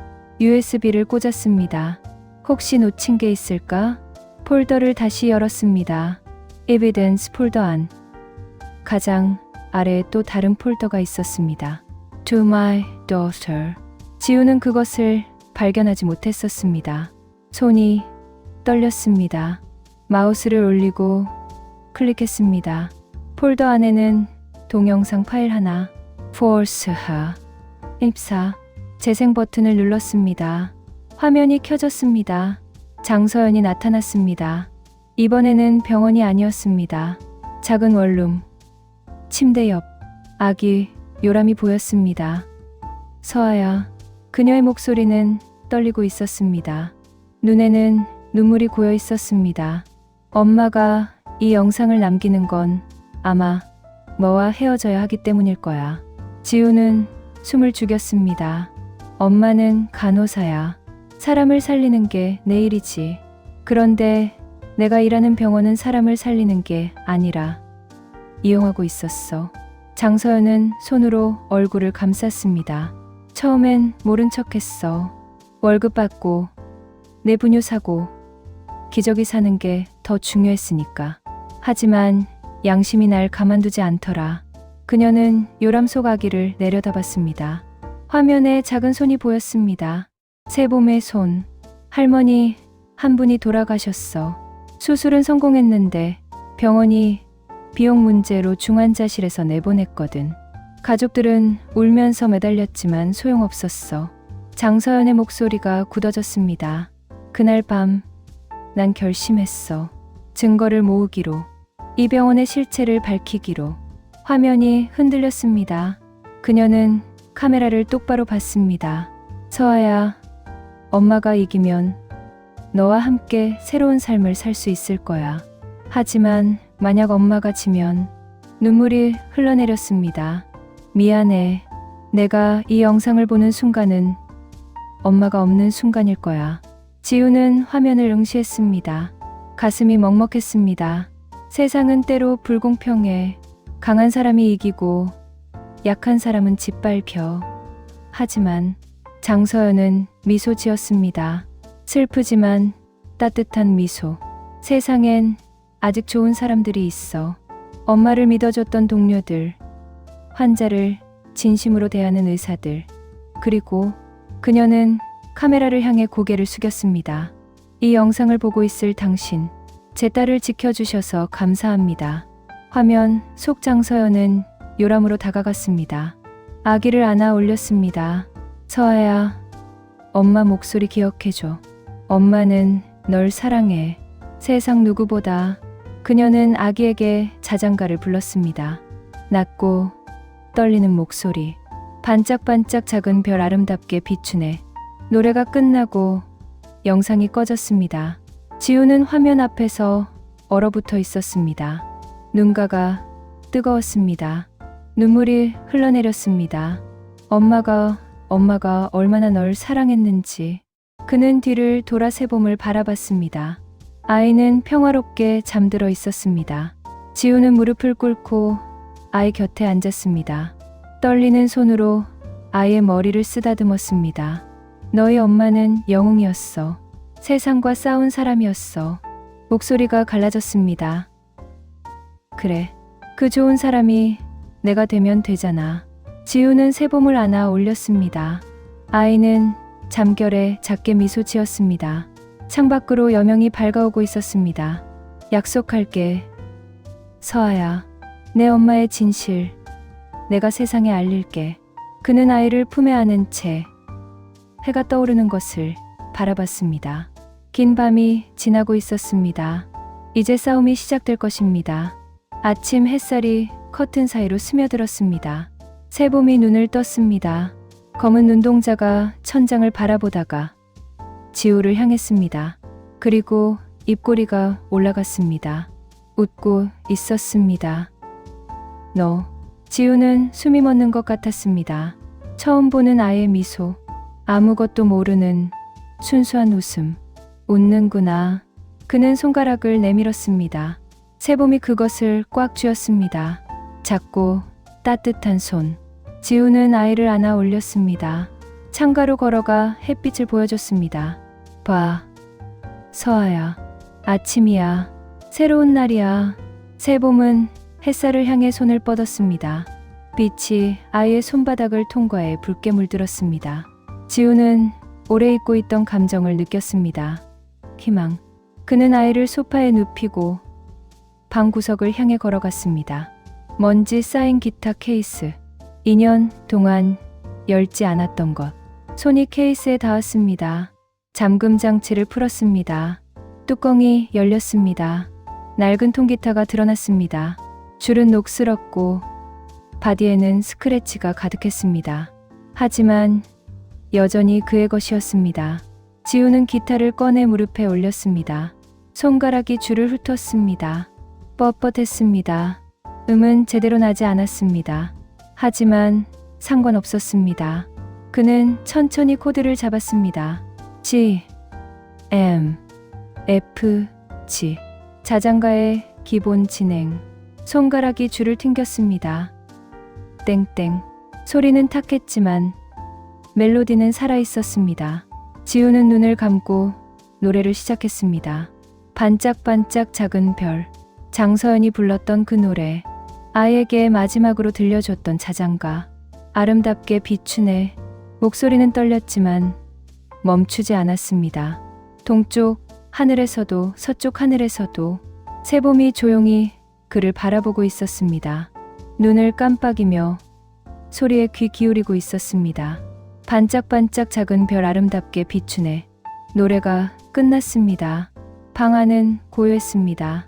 USB를 꽂았습니다. 혹시 놓친 게 있을까? 폴더를 다시 열었습니다. 에비던스 폴더 안. 가장 아래에 또 다른 폴더가 있었습니다. To my daughter. 지우는 그것을 발견하지 못했었습니다. 손이 떨렸습니다. 마우스를 올리고 클릭했습니다. 폴더 안에는 동영상 파일 하나. Force her. 입사. 재생 버튼을 눌렀습니다. 화면이 켜졌습니다. 장서연이 나타났습니다. 이번에는 병원이 아니었습니다. 작은 원룸. 침대 옆. 아기 요람이 보였습니다. 서아야. 그녀의 목소리는 떨리고 있었습니다. 눈에는 눈물이 고여 있었습니다. 엄마가 이 영상을 남기는 건 아마 너와 헤어져야 하기 때문일 거야. 지우는 숨을 죽였습니다. 엄마는 간호사야. 사람을 살리는 게 내 일이지. 그런데 내가 일하는 병원은 사람을 살리는 게 아니라 이용하고 있었어. 장서연은 손으로 얼굴을 감쌌습니다. 처음엔 모른 척했어. 월급 받고 내 분유 사고 기저귀 사는 게 더 중요했으니까. 하지만 양심이 날 가만두지 않더라. 그녀는 요람 속 아기를 내려다봤습니다. 화면에 작은 손이 보였습니다. 새봄의 손. 할머니 한 분이 돌아가셨어. 수술은 성공했는데 병원이 비용 문제로 중환자실에서 내보냈거든. 가족들은 울면서 매달렸지만 소용없었어. 장서연의 목소리가 굳어졌습니다. 그날 밤 난 결심했어. 증거를 모으기로. 이 병원의 실체를 밝히기로. 화면이 흔들렸습니다. 그녀는 카메라를 똑바로 봤습니다. 서아야, 엄마가 이기면 너와 함께 새로운 삶을 살 수 있을 거야. 하지만 만약 엄마가 지면. 눈물이 흘러내렸습니다. 미안해. 내가 이 영상을 보는 순간은 엄마가 없는 순간일 거야. 지우는 화면을 응시했습니다. 가슴이 먹먹했습니다. 세상은 때로 불공평해. 강한 사람이 이기고 약한 사람은 짓밟혀. 하지만 장서연은 미소 지었습니다. 슬프지만 따뜻한 미소. 세상엔 아직 좋은 사람들이 있어. 엄마를 믿어줬던 동료들, 환자를 진심으로 대하는 의사들, 그리고 그녀는 카메라를 향해 고개를 숙였습니다. 이 영상을 보고 있을 당신, 제 딸을 지켜주셔서 감사합니다. 화면 속 장서연은 요람으로 다가갔습니다. 아기를 안아 올렸습니다. 서아야, 엄마 목소리 기억해줘. 엄마는 널 사랑해. 세상 누구보다. 그녀는 아기에게 자장가를 불렀습니다. 낮고 떨리는 목소리. 반짝반짝 작은 별 아름답게 비추네. 노래가 끝나고 영상이 꺼졌습니다. 지우는 화면 앞에서 얼어붙어 있었습니다. 눈가가 뜨거웠습니다. 눈물이 흘러내렸습니다. 엄마가 얼마나 널 사랑했는지. 그는 뒤를 돌아 세봄을 바라봤습니다. 아이는 평화롭게 잠들어 있었습니다. 지우는 무릎을 꿇고 아이 곁에 앉았습니다. 떨리는 손으로 아이의 머리를 쓰다듬었습니다. 너희 엄마는 영웅이었어. 세상과 싸운 사람이었어. 목소리가 갈라졌습니다. 그래, 그 좋은 사람이 내가 되면 되잖아. 지우는 세봄을 안아 올렸습니다. 아이는 잠결에 작게 미소 지었습니다. 창밖으로 여명이 밝아오고 있었습니다. 약속할게. 서아야, 내 엄마의 진실 내가 세상에 알릴게. 그는 아이를 품에 안은 채 해가 떠오르는 것을 바라봤습니다. 긴 밤이 지나고 있었습니다. 이제 싸움이 시작될 것입니다. 아침 햇살이 커튼 사이로 스며들었습니다. 세봄이 눈을 떴습니다. 검은 눈동자가 천장을 바라보다가 지우를 향했습니다. 그리고 입꼬리가 올라갔습니다. 웃고 있었습니다. 지우는 숨이 멎는 것 같았습니다. 처음 보는 아이의 미소, 아무것도 모르는 순수한 웃음. 웃는구나. 그는 손가락을 내밀었습니다. 세봄이 그것을 꽉 쥐었습니다. 작고 따뜻한 손. 지우는 아이를 안아 올렸습니다. 창가로 걸어가 햇빛을 보여줬습니다. 봐, 서아야. 아침이야. 새로운 날이야. 세봄은 햇살을 향해 손을 뻗었습니다. 빛이 아이의 손바닥을 통과해 붉게 물들었습니다. 지우는 오래 잊고 있던 감정을 느꼈습니다. 희망. 그는 아이를 소파에 눕히고 방 구석을 향해 걸어갔습니다. 먼지 쌓인 기타 케이스. 2년 동안 열지 않았던 것. 손이 케이스에 닿았습니다. 잠금 장치를 풀었습니다. 뚜껑이 열렸습니다. 낡은 통기타가 드러났습니다. 줄은 녹슬었고 바디에는 스크래치가 가득했습니다. 하지만 여전히 그의 것이었습니다. 지우는 기타를 꺼내 무릎에 올렸습니다. 손가락이 줄을 훑었습니다. 뻣뻣했습니다. 음은 제대로 나지 않았습니다. 하지만 상관없었습니다. 그는 천천히 코드를 잡았습니다. G, M, F, G. 자장가의 기본 진행. 손가락이 줄을 튕겼습니다. 땡땡. 소리는 탁했지만 멜로디는 살아있었습니다. 지우는 눈을 감고 노래를 시작했습니다. 반짝반짝 작은 별. 장서연이 불렀던 그 노래. 아이에게 마지막으로 들려줬던 자장가. 아름답게 비추네. 목소리는 떨렸지만 멈추지 않았습니다. 동쪽 하늘에서도 서쪽 하늘에서도 세봄이 조용히 그를 바라보고 있었습니다. 눈을 깜빡이며 소리에 귀 기울이고 있었습니다. 반짝반짝 작은 별 아름답게 비추네. 노래가 끝났습니다. 방 안은 고요했습니다.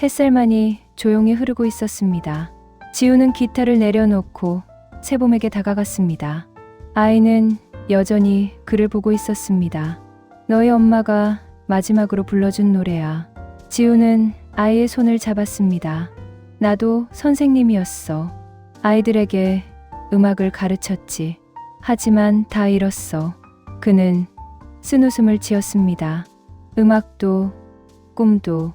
햇살만이 조용히 흐르고 있었습니다. 지우는 기타를 내려놓고 세봄에게 다가갔습니다. 아이는 여전히 그를 보고 있었습니다. 너희 엄마가 마지막으로 불러준 노래야. 지우는 아이의 손을 잡았습니다. 나도 선생님이었어. 아이들에게 음악을 가르쳤지. 하지만 다 잃었어. 그는 쓴웃음을 지었습니다. 음악도, 꿈도,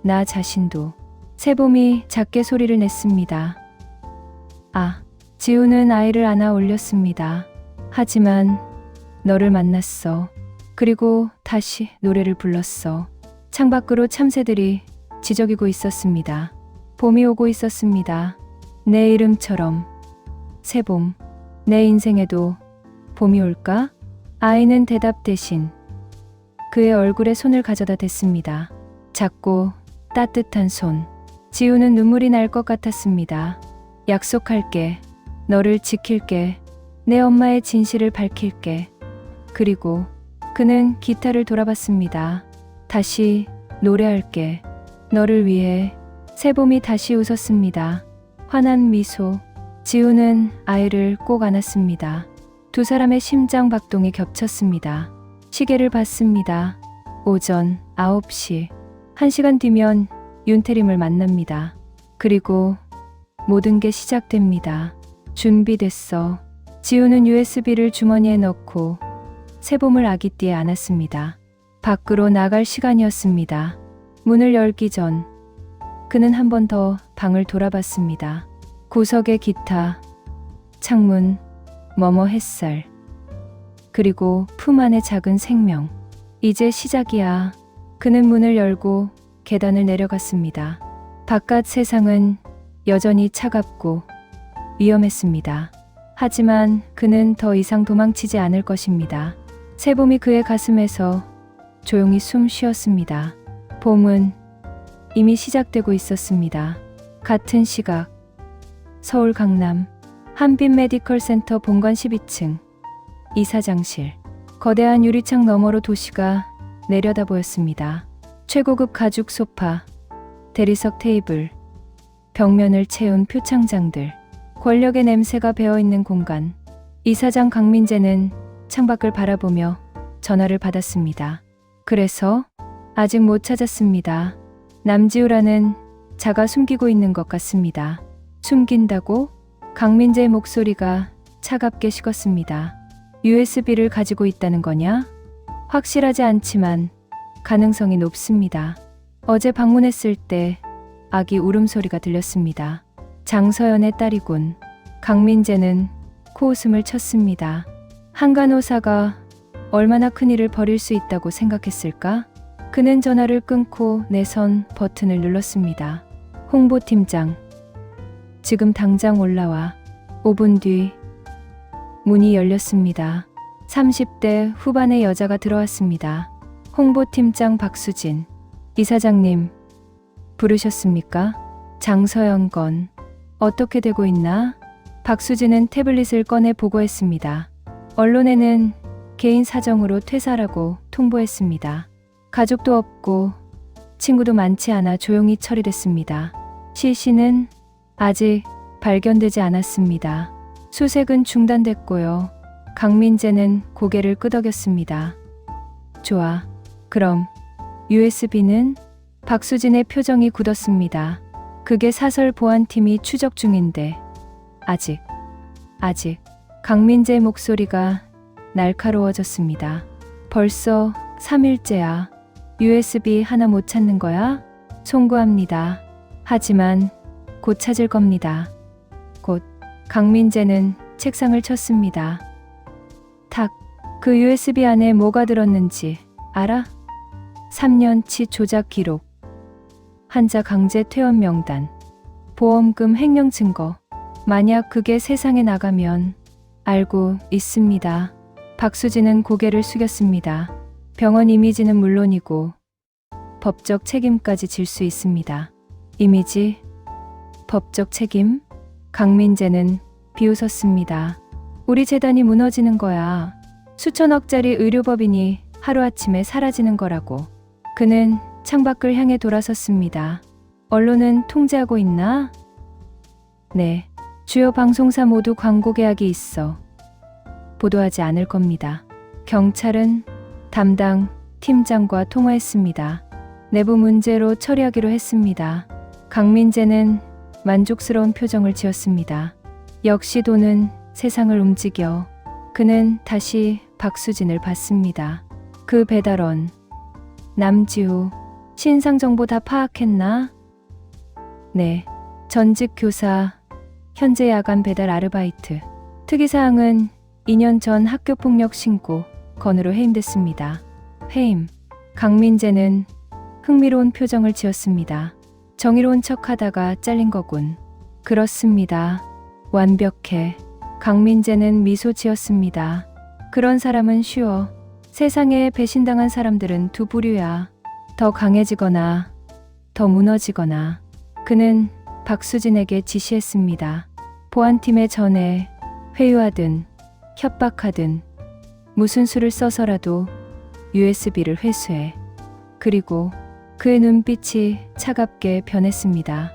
나 자신도. 세봄이 작게 소리를 냈습니다. 아, 지우는 아이를 안아 올렸습니다. 하지만 너를 만났어. 그리고 다시 노래를 불렀어. 창밖으로 참새들이 지저귀고 있었습니다. 봄이 오고 있었습니다. 내 이름처럼. 세봄. 내 인생에도 봄이 올까? 아이는 대답 대신 그의 얼굴에 손을 가져다 댔습니다. 작고 따뜻한 손. 지우는 눈물이 날 것 같았습니다. 약속할게. 너를 지킬게. 내 엄마의 진실을 밝힐게. 그리고 그는 기타를 돌아봤습니다. 다시 노래할게. 너를 위해. 세봄이 다시 웃었습니다. 환한 미소. 지우는 아이를 꼭 안았습니다. 두 사람의 심장 박동이 겹쳤습니다. 시계를 봤습니다. 오전 9시. 1시간 뒤면 윤태림을 만납니다. 그리고 모든 게 시작됩니다. 준비됐어. 지우는 USB를 주머니에 넣고 새봄을 아기띠에 안았습니다. 밖으로 나갈 시간이었습니다. 문을 열기 전 그는 한 번 더 방을 돌아봤습니다. 구석에 기타, 창문, 머머 햇살, 그리고 품 안의 작은 생명. 이제 시작이야. 그는 문을 열고 계단을 내려갔습니다. 바깥 세상은 여전히 차갑고 위험했습니다. 하지만 그는 더 이상 도망치지 않을 것입니다. 새봄이 그의 가슴에서 조용히 숨 쉬었습니다. 봄은 이미 시작되고 있었습니다. 같은 시각, 서울 강남 한빛 메디컬 센터 본관 12층 이사장실. 거대한 유리창 너머로 도시가 내려다 보였습니다. 최고급 가죽 소파, 대리석 테이블, 벽면을 채운 표창장들, 권력의 냄새가 배어있는 공간. 이사장 강민재는 창밖을 바라보며 전화를 받았습니다. 그래서 아직 못 찾았습니다. 남지우라는 자가 숨기고 있는 것 같습니다. 숨긴다고? 강민재의 목소리가 차갑게 식었습니다. USB를 가지고 있다는 거냐? 확실하지 않지만 가능성이 높습니다. 어제 방문했을 때 아기 울음소리가 들렸습니다. 장서연의 딸이군. 강민재는 코웃음을 쳤습니다. 한 간호사가 얼마나 큰 일을 벌일 수 있다고 생각했을까? 그는 전화를 끊고 내선 버튼을 눌렀습니다. 홍보팀장, 지금 당장 올라와. 5분 뒤 문이 열렸습니다. 30대 후반의 여자가 들어왔습니다. 홍보팀장 박수진. 이사장님, 부르셨습니까? 장서연 건 어떻게 되고 있나? 박수진은 태블릿을 꺼내 보고했습니다. 언론에는 개인 사정으로 퇴사라고 통보했습니다. 가족도 없고 친구도 많지 않아 조용히 처리됐습니다. 시신은 아직 발견되지 않았습니다. 수색은 중단됐고요. 강민재는 고개를 끄덕였습니다. 좋아. 그럼 USB는? 박수진의 표정이 굳었습니다. 그게 사설 보안팀이 추적 중인데 아직. 강민재의 목소리가 날카로워졌습니다. 벌써 3일째야. USB 하나 못 찾는 거야? 송구합니다. 하지만 곧 찾을 겁니다. 곧. 강민재는 책상을 쳤습니다. 탁. 그 USB 안에 뭐가 들었는지 알아? 3년치 조작 기록, 환자 강제 퇴원 명단, 보험금 횡령 증거. 만약 그게 세상에 나가면 알고 있습니다. 박수진은 고개를 숙였습니다. 병원 이미지는 물론이고 법적 책임까지 질 수 있습니다. 이미지, 법적 책임? 강민재는 비웃었습니다. 우리 재단이 무너지는 거야. 수천억짜리 의료법인이 하루아침에 사라지는 거라고. 그는 창밖을 향해 돌아섰습니다. 언론은 통제하고 있나? 네. 주요 방송사 모두 광고 계약이 있어 보도하지 않을 겁니다. 경찰은 담당 팀장과 통화했습니다. 내부 문제로 처리하기로 했습니다. 강민재는 만족스러운 표정을 지었습니다. 역시 돈은 세상을 움직여. 그는 다시 박수진을 봤습니다. 그 배달원 남지우, 신상 정보 다 파악했나? 네. 전직 교사, 현재 야간 배달 아르바이트. 특이사항은 2년 전 학교폭력 신고 건으로 해임됐습니다. 해임. 강민재는 흥미로운 표정을 지었습니다. 정의로운 척하다가 잘린 거군. 그렇습니다. 완벽해. 강민재는 미소 지었습니다. 그런 사람은 쉬워. 세상에 배신당한 사람들은 두 부류야. 더 강해지거나 더 무너지거나. 그는 박수진에게 지시했습니다. 보안팀에 전해 회유하든 협박하든 무슨 수를 써서라도 USB를 회수해. 그리고 그의 눈빛이 차갑게 변했습니다.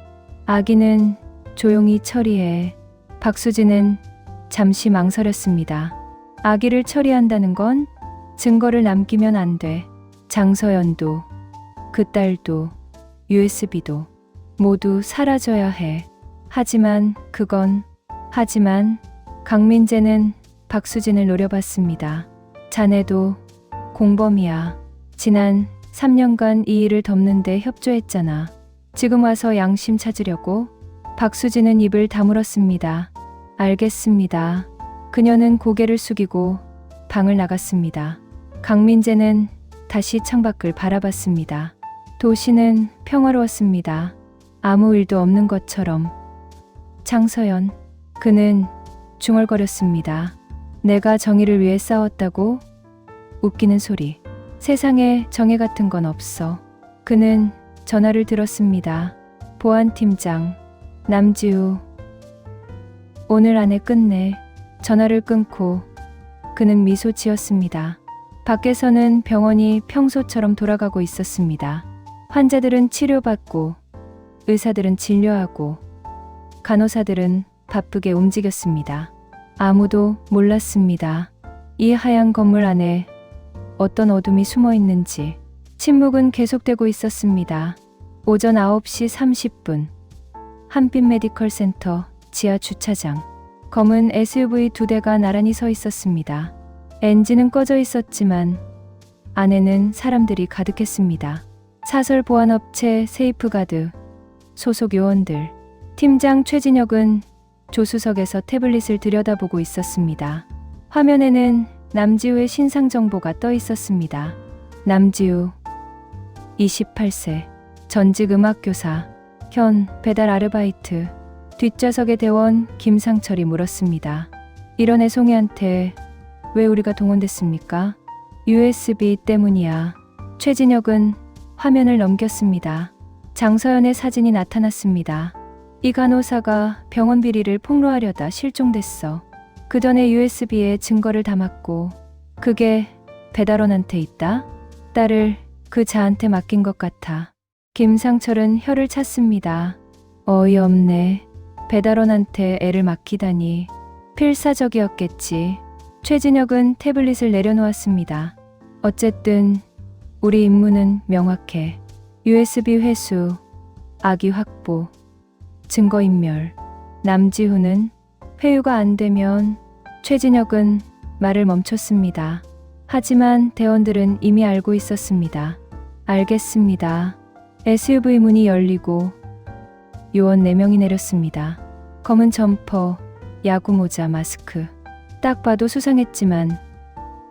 아기는 조용히 처리해. 박수진은 잠시 망설였습니다. 아기를 처리한다는 건 증거를 남기면 안 돼. 장서연도, 그 딸도, USB도 모두 사라져야 해. 하지만 강민재는 박수진을 노려봤습니다. 자네도 공범이야. 지난 3년간 이 일을 덮는데 협조했잖아. 지금 와서 양심 찾으려고? 박수진은 입을 다물었습니다. 알겠습니다. 그녀는 고개를 숙이고 방을 나갔습니다. 강민재는 다시 창밖을 바라봤습니다. 도시는 평화로웠습니다. 아무 일도 없는 것처럼. 장서연, 그는 중얼거렸습니다. 내가 정의를 위해 싸웠다고? 웃기는 소리. 세상에 정의 같은 건 없어. 그는 전화를 들었습니다. 보안팀장 남지우. 오늘 안에 끝내. 전화를 끊고 그는 미소 지었습니다. 밖에서는 병원이 평소처럼 돌아가고 있었습니다. 환자들은 치료받고 의사들은 진료하고 간호사들은 바쁘게 움직였습니다. 아무도 몰랐습니다. 이 하얀 건물 안에 어떤 어둠이 숨어 있는지. 침묵은 계속되고 있었습니다. 오전 9시 30분 한빛 메디컬 센터 지하 주차장. 검은 SUV 2대가 나란히 서 있었습니다. 엔진은 꺼져 있었지만 안에는 사람들이 가득했습니다. 사설 보안업체 세이프가드 소속 요원들. 팀장 최진혁은 조수석에서 태블릿을 들여다보고 있었습니다. 화면에는 남지우의 신상 정보가 떠 있었습니다. 남지우 28세 전직 음악교사 현 배달 아르바이트. 뒷좌석의 대원 김상철이 물었습니다. 이런 애송이한테 왜 우리가 동원됐습니까? USB 때문이야. 최진혁은 화면을 넘겼습니다. 장서연의 사진이 나타났습니다. 이 간호사가 병원 비리를 폭로하려다 실종됐어. 그 전에 USB에 증거를 담았고 그게 배달원한테 있다? 딸을 그 자한테 맡긴 것 같아. 김상철은 혀를 찼습니다. 어이없네. 배달원한테 애를 맡기다니. 필사적이었겠지. 최진혁은 태블릿을 내려놓았습니다. 어쨌든 우리 임무는 명확해. USB 회수, 아기 확보, 증거인멸. 남지훈은 회유가 안 되면. 최진혁은 말을 멈췄습니다. 하지만 대원들은 이미 알고 있었습니다. 알겠습니다. SUV 문이 열리고 요원 4명이 내렸습니다. 검은 점퍼, 야구 모자, 마스크. 딱 봐도 수상했지만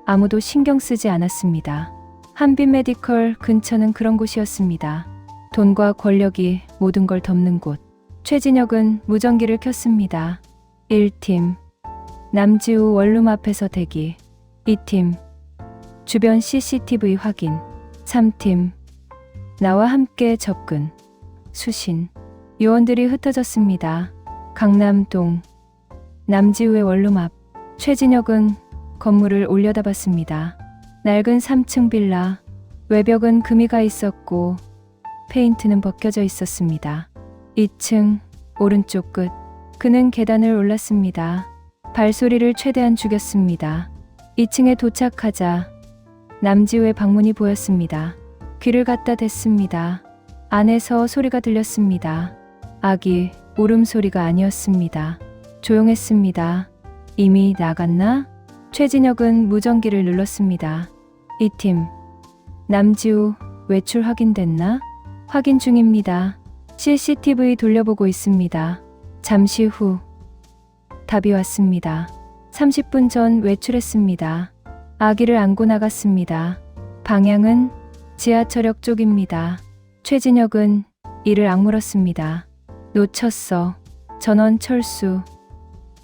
아무도 신경 쓰지 않았습니다. 한빛 메디컬 근처는 그런 곳이었습니다. 돈과 권력이 모든 걸 덮는 곳. 최진혁은 무전기를 켰습니다. 1팀 남지우 원룸 앞에서 대기. 2팀 주변 CCTV 확인. 3팀 나와 함께 접근. 수신. 요원들이 흩어졌습니다. 강남동 남지우의 원룸 앞. 최진혁은 건물을 올려다봤습니다. 낡은 3층 빌라. 외벽은 금이 가 있었고 페인트는 벗겨져 있었습니다. 2층 오른쪽 끝. 그는 계단을 올랐습니다. 발소리를 최대한 죽였습니다. 2층에 도착하자 남지우의 방문이 보였습니다. 귀를 갖다 댔습니다. 안에서 소리가 들렸습니다. 아기 울음소리가 아니었습니다. 조용했습니다. 이미 나갔나? 최진혁은 무전기를 눌렀습니다. 2팀 남지우 외출 확인됐나? 확인 중입니다. CCTV 돌려보고 있습니다. 잠시 후 답이 왔습니다. 30분 전 외출했습니다. 아기를 안고 나갔습니다. 방향은 지하철역 쪽입니다. 최진혁은 이를 악물었습니다. 놓쳤어. 전원 철수.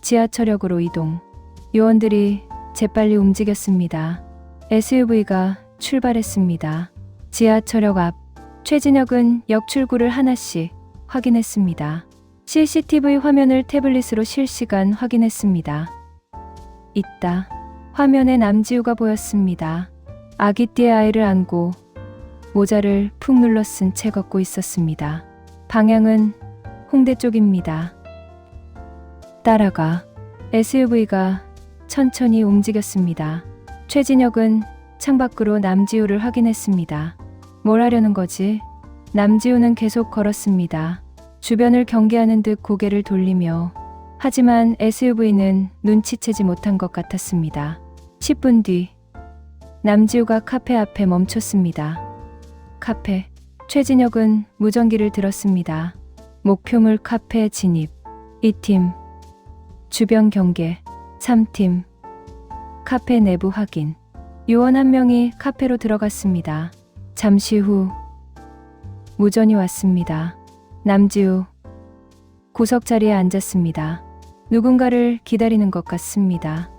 지하철역으로 이동. 요원들이 재빨리 움직였습니다. SUV가 출발했습니다. 지하철역 앞. 최진혁은 역 출구를 하나씩 확인했습니다. CCTV 화면을 태블릿으로 실시간 확인했습니다. 있다. 화면에 남지우가 보였습니다. 아기띠의 아이를 안고 모자를 푹 눌러 쓴 채 걷고 있었습니다. 방향은 홍대 쪽입니다. 따라가. SUV가 천천히 움직였습니다. 최진혁은 창밖으로 남지우를 확인했습니다. 뭘 하려는 거지? 남지우는 계속 걸었습니다. 주변을 경계하는 듯 고개를 돌리며. 하지만 SUV는 눈치채지 못한 것 같았습니다. 10분 뒤 남지우가 카페 앞에 멈췄습니다. 카페. 최진혁은 무전기를 들었습니다. 목표물 카페 진입. 2팀. 주변 경계. 3팀. 카페 내부 확인. 요원 한 명이 카페로 들어갔습니다. 잠시 후 무전이 왔습니다. 남지우. 구석 자리에 앉았습니다. 누군가를 기다리는 것 같습니다.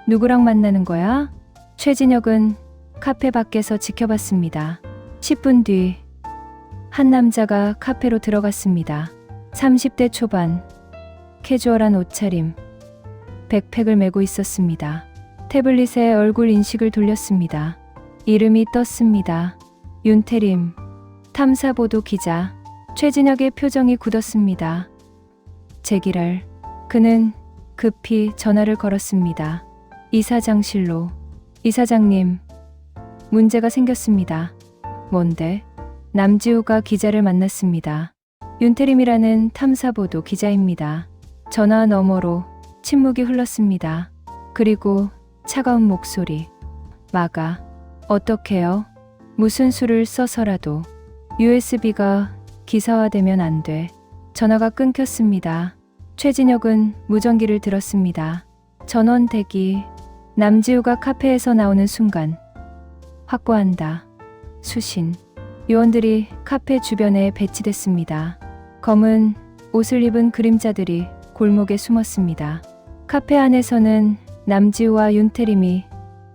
누구랑 만나는 거야? 최진혁은 카페 밖에서 지켜봤습니다. 10분 뒤 한 남자가 카페로 들어갔습니다. 30대 초반, 캐주얼한 옷차림, 백팩을 메고 있었습니다. 태블릿에 얼굴 인식을 돌렸습니다. 이름이 떴습니다. 윤태림, 탐사보도 기자. 최진혁의 표정이 굳었습니다. 제기랄. 그는 급히 전화를 걸었습니다. 이사장실로. 이사장님, 문제가 생겼습니다. 뭔데? 남지우가 기자를 만났습니다. 윤태림이라는 탐사보도 기자입니다. 전화 너머로 침묵이 흘렀습니다. 그리고 차가운 목소리. 막아. 어떡해요? 무슨 수를 써서라도. USB가 기사화되면 안 돼. 전화가 끊겼습니다. 최진혁은 무전기를 들었습니다. 전원 대기. 남지우가 카페에서 나오는 순간. 확보한다. 수신. 요원들이 카페 주변에 배치됐습니다. 검은 옷을 입은 그림자들이 골목에 숨었습니다. 카페 안에서는 남지우와 윤태림이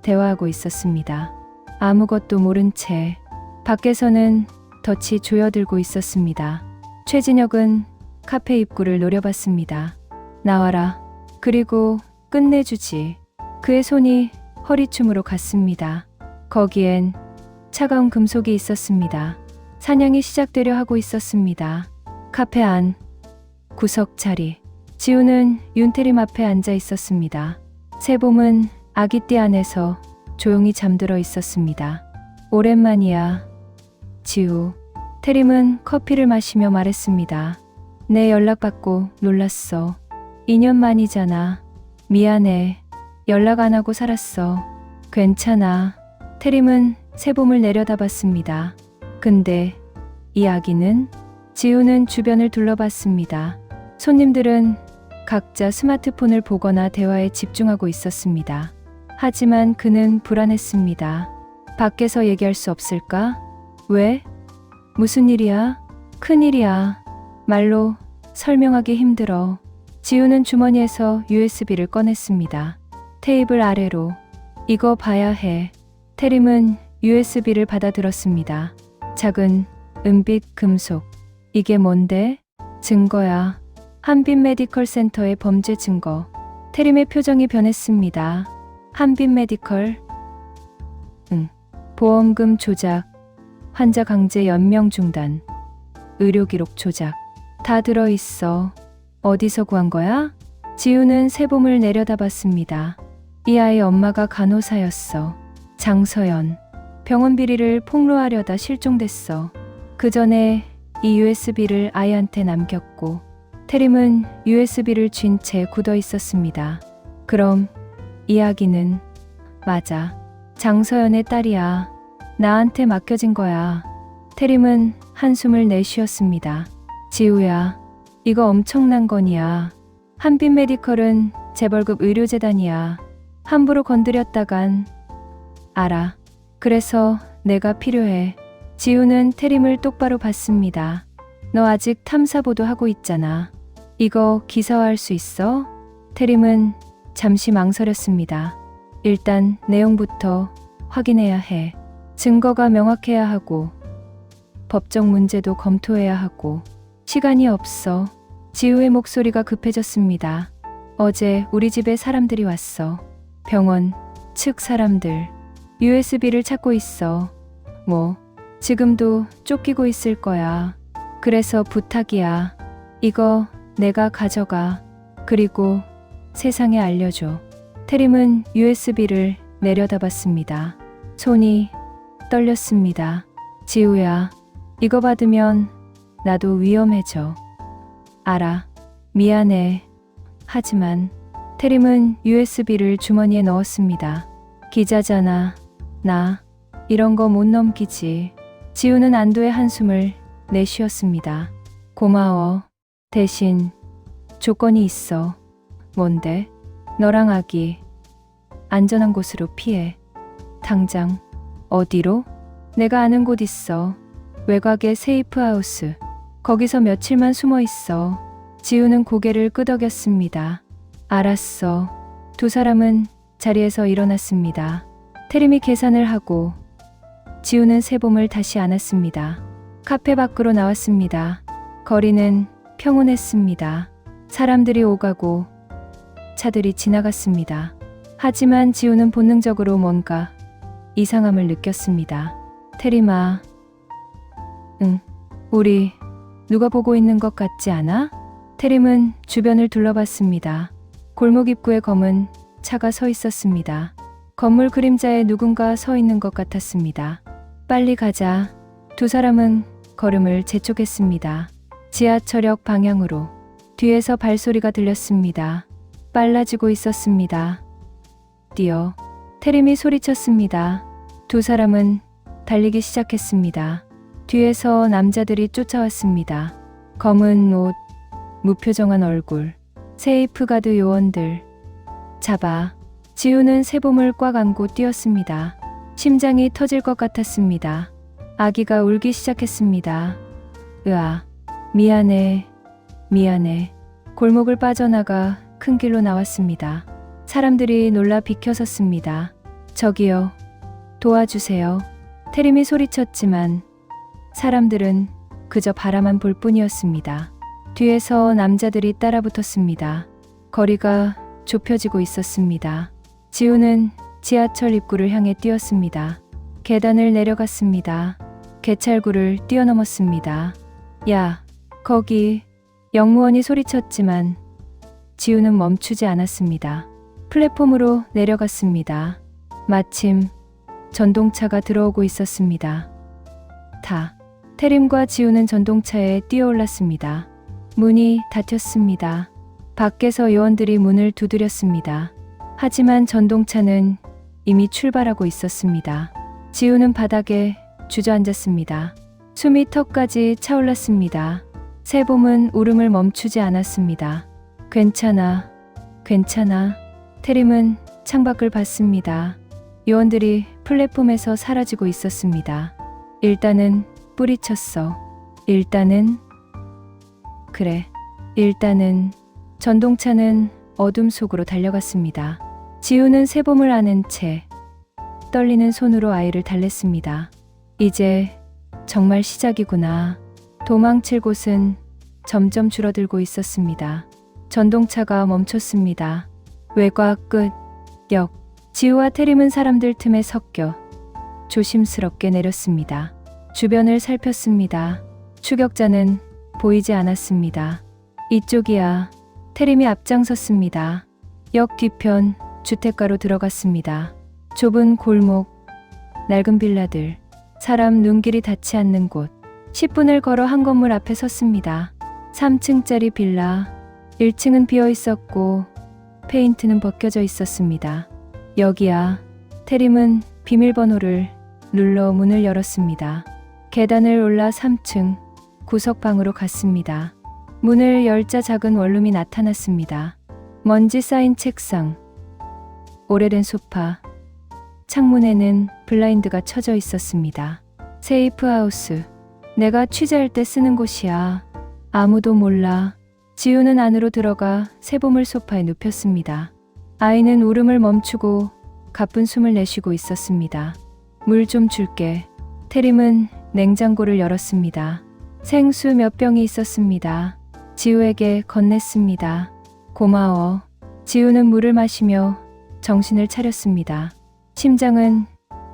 대화하고 있었습니다. 아무것도 모른 채. 밖에서는 덫이 조여들고 있었습니다. 최진혁은 카페 입구를 노려봤습니다. 나와라. 그리고 끝내주지. 그의 손이 허리춤으로 갔습니다. 거기엔 차가운 금속이 있었습니다. 사냥이 시작되려 하고 있었습니다. 카페 안 구석 자리. 지우는 윤태림 앞에 앉아 있었습니다. 세봄은 아기띠 안에서 조용히 잠들어 있었습니다. 오랜만이야. 지우. 태림은 커피를 마시며 말했습니다. 내 연락받고 놀랐어. 2년 만이잖아. 미안해. 연락 안 하고 살았어. 괜찮아. 태림은 세봄을 내려다봤습니다. 근데 이 아기는? 지우는 주변을 둘러봤습니다. 손님들은 각자 스마트폰을 보거나 대화에 집중하고 있었습니다. 하지만 그는 불안했습니다. 밖에서 얘기할 수 없을까? 왜? 무슨 일이야? 큰일이야. 말로 설명하기 힘들어. 지우는 주머니에서 USB를 꺼냈습니다. 테이블 아래로. 이거 봐야 해. 태림은 USB를 받아들었습니다. 작은 은빛 금속. 이게 뭔데? 증거야. 한빛 메디컬 센터의 범죄 증거. 태림의 표정이 변했습니다. 한빛 메디컬? 응. 보험금 조작. 환자 강제 연명 중단. 의료 기록 조작. 다 들어있어. 어디서 구한 거야? 지우는 세봄을 내려다봤습니다. 이 아이 엄마가 간호사였어. 장서연. 병원 비리를 폭로하려다 실종됐어. 그 전에 이 USB를 아이한테 남겼고 태림은 USB를 쥔 채 굳어 있었습니다. 그럼 이 아기는? 맞아. 장서연의 딸이야. 나한테 맡겨진 거야. 태림은 한숨을 내쉬었습니다. 지우야, 이거 엄청난 건이야. 한빛 메디컬은 재벌급 의료재단이야. 함부로 건드렸다간. 알아. 그래서 내가 필요해. 지우는 태림을 똑바로 봤습니다. 너 아직 탐사보도 하고 있잖아. 이거 기사화할 수 있어? 태림은 잠시 망설였습니다. 일단 내용부터 확인해야 해. 증거가 명확해야 하고 법적 문제도 검토해야 하고 시간이 없어. 지우의 목소리가 급해졌습니다. 어제 우리 집에 사람들이 왔어. 병원 측 사람들. USB를 찾고 있어. 뭐 지금도 쫓기고 있을 거야. 그래서 부탁이야. 이거 내가 가져가. 그리고 세상에 알려줘. 태림은 USB를 내려다봤습니다. 손이 떨렸습니다. 지우야, 이거 받으면 나도 위험해져. 알아. 미안해. 하지만 태림은 USB를 주머니에 넣었습니다. 기자잖아. 나 이런 거 못 넘기지. 지우는 안도의 한숨을 내쉬었습니다. 고마워. 대신 조건이 있어. 뭔데? 너랑 아기 안전한 곳으로 피해. 당장. 어디로? 내가 아는 곳 있어. 외곽의 세이프하우스. 거기서 며칠만 숨어 있어. 지우는 고개를 끄덕였습니다. 알았어. 두 사람은 자리에서 일어났습니다. 태림이 계산을 하고 지우는 세봄을 다시 안았습니다. 카페 밖으로 나왔습니다. 거리는 평온했습니다. 사람들이 오가고 차들이 지나갔습니다. 하지만 지우는 본능적으로 뭔가 이상함을 느꼈습니다. 태림아, 응, 우리 누가 보고 있는 것 같지 않아? 태림은 주변을 둘러봤습니다. 골목 입구에 검은 차가 서 있었습니다. 건물 그림자에 누군가 서 있는 것 같았습니다. 빨리 가자. 두 사람은 걸음을 재촉했습니다. 지하철역 방향으로. 뒤에서 발소리가 들렸습니다. 빨라지고 있었습니다. 뛰어. 태림이 소리쳤습니다. 두 사람은 달리기 시작했습니다. 뒤에서 남자들이 쫓아왔습니다. 검은 옷, 무표정한 얼굴, 세이프가드 요원들. 잡아. 지우는 세봄을 꽉 안고 뛰었습니다. 심장이 터질 것 같았습니다. 아기가 울기 시작했습니다. 으아, 미안해, 미안해. 골목을 빠져나가 큰 길로 나왔습니다. 사람들이 놀라 비켜섰습니다. 저기요, 도와주세요. 태림이 소리쳤지만 사람들은 그저 바라만 볼 뿐이었습니다. 뒤에서 남자들이 따라붙었습니다. 거리가 좁혀지고 있었습니다. 지우는 지하철 입구를 향해 뛰었습니다. 계단을 내려갔습니다. 개찰구를 뛰어넘었습니다. 야, 거기. 영무원이 소리쳤지만 지우는 멈추지 않았습니다. 플랫폼으로 내려갔습니다. 마침 전동차가 들어오고 있었습니다. 태림과 지우는 전동차에 뛰어올랐습니다. 문이 닫혔습니다. 밖에서 요원들이 문을 두드렸습니다. 하지만 전동차는 이미 출발하고 있었습니다. 지우는 바닥에 주저앉았습니다. 숨이 턱까지 차올랐습니다. 세봄은 울음을 멈추지 않았습니다. 괜찮아, 괜찮아. 태림은 창밖을 봤습니다. 요원들이 플랫폼에서 사라지고 있었습니다. 일단은 뿌리쳤어. 일단은. 그래, 일단은. 전동차는 어둠 속으로 달려갔습니다. 지우는 세봄을 안은 채 떨리는 손으로 아이를 달랬습니다. 이제 정말 시작이구나. 도망칠 곳은 점점 줄어들고 있었습니다. 전동차가 멈췄습니다. 외곽 끝 역. 지우와 태림은 사람들 틈에 섞여 조심스럽게 내렸습니다. 주변을 살폈습니다. 추격자는 보이지 않았습니다. 이쪽이야. 태림이 앞장섰습니다. 역 뒤편 주택가로 들어갔습니다. 좁은 골목, 낡은 빌라들, 사람 눈길이 닿지 않는 곳. 10분을 걸어 한 건물 앞에 섰습니다. 3층짜리 빌라. 1층은 비어 있었고 페인트는 벗겨져 있었습니다. 여기야. 태림은 비밀번호를 눌러 문을 열었습니다. 계단을 올라 3층 구석방으로 갔습니다. 문을 열자 작은 원룸이 나타났습니다. 먼지 쌓인 책상, 오래된 소파, 창문에는 블라인드가 쳐져 있었습니다. 세이프하우스. 내가 취재할 때 쓰는 곳이야. 아무도 몰라. 지우는 안으로 들어가 세봄을 소파에 눕혔습니다. 아이는 울음을 멈추고 가쁜 숨을 내쉬고 있었습니다. 물 좀 줄게. 태림은 냉장고를 열었습니다. 생수 몇 병이 있었습니다. 지우에게 건넸습니다. 고마워. 지우는 물을 마시며 정신을 차렸습니다. 심장은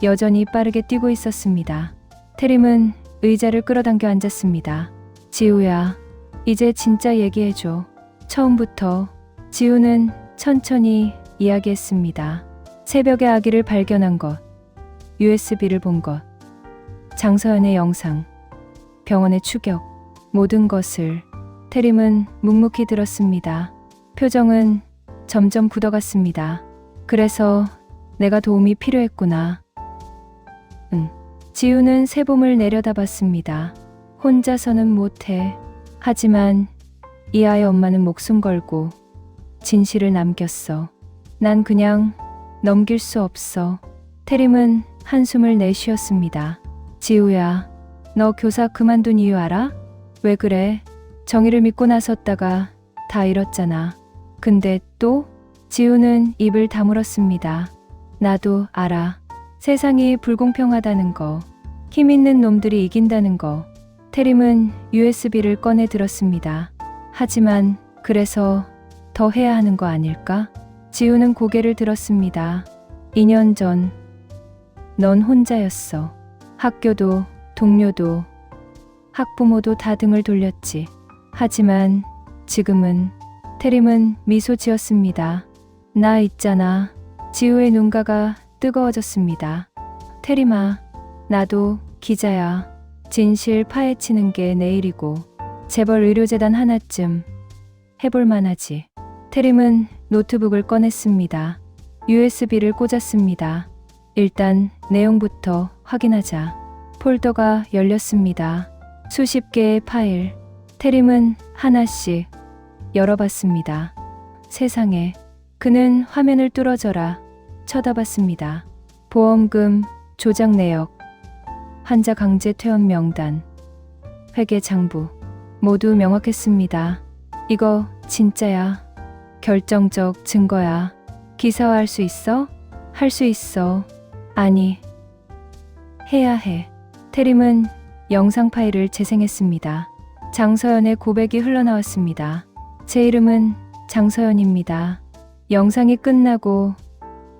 여전히 빠르게 뛰고 있었습니다. 태림은 의자를 끌어당겨 앉았습니다. 지우야, 이제 진짜 얘기해줘. 처음부터. 지우는 천천히 이야기했습니다. 새벽에 아기를 발견한 것, USB를 본 것, 장서연의 영상, 병원의 추격, 모든 것을 태림은 묵묵히 들었습니다. 표정은 점점 굳어갔습니다. 그래서 내가 도움이 필요했구나. 지우는 새봄을 내려다봤습니다. 혼자서는 못해. 하지만 이 아이 엄마는 목숨 걸고 진실을 남겼어. 난 그냥 넘길 수 없어. 태림은 한숨을 내쉬었습니다. 지우야, 너 교사 그만둔 이유 알아? 왜 그래? 정의를 믿고 나섰다가 다 잃었잖아. 근데 또? 지우는 입을 다물었습니다. 나도 알아. 세상이 불공평하다는 거, 힘 있는 놈들이 이긴다는 거. 태림은 USB를 꺼내 들었습니다. 하지만 그래서 더 해야 하는 거 아닐까? 지우는 고개를 들었습니다. 2년 전, 넌 혼자였어. 학교도, 동료도, 학부모도 다 등을 돌렸지. 하지만 지금은, 태림은 미소 지었습니다. 나 있잖아. 지우의 눈가가 뜨거워졌습니다. 태림아, 나도 기자야. 진실 파헤치는 게 내일이고 재벌 의료재단 하나쯤 해볼 만하지. 태림은 노트북을 꺼냈습니다. USB를 꽂았습니다. 일단 내용부터 확인하자. 폴더가 열렸습니다. 수십 개의 파일. 태림은 하나씩 열어봤습니다. 세상에. 그는 화면을 뚫어져라 쳐다봤습니다. 보험금, 조작 내역, 환자 강제 퇴원 명단, 회계 장부 모두 명확했습니다. 이거 진짜야. 결정적 증거야. 기사화할 수 있어? 할 수 있어. 아니, 해야 해. 태림은 영상 파일을 재생했습니다. 장서연의 고백이 흘러나왔습니다. 제 이름은 장서연입니다. 영상이 끝나고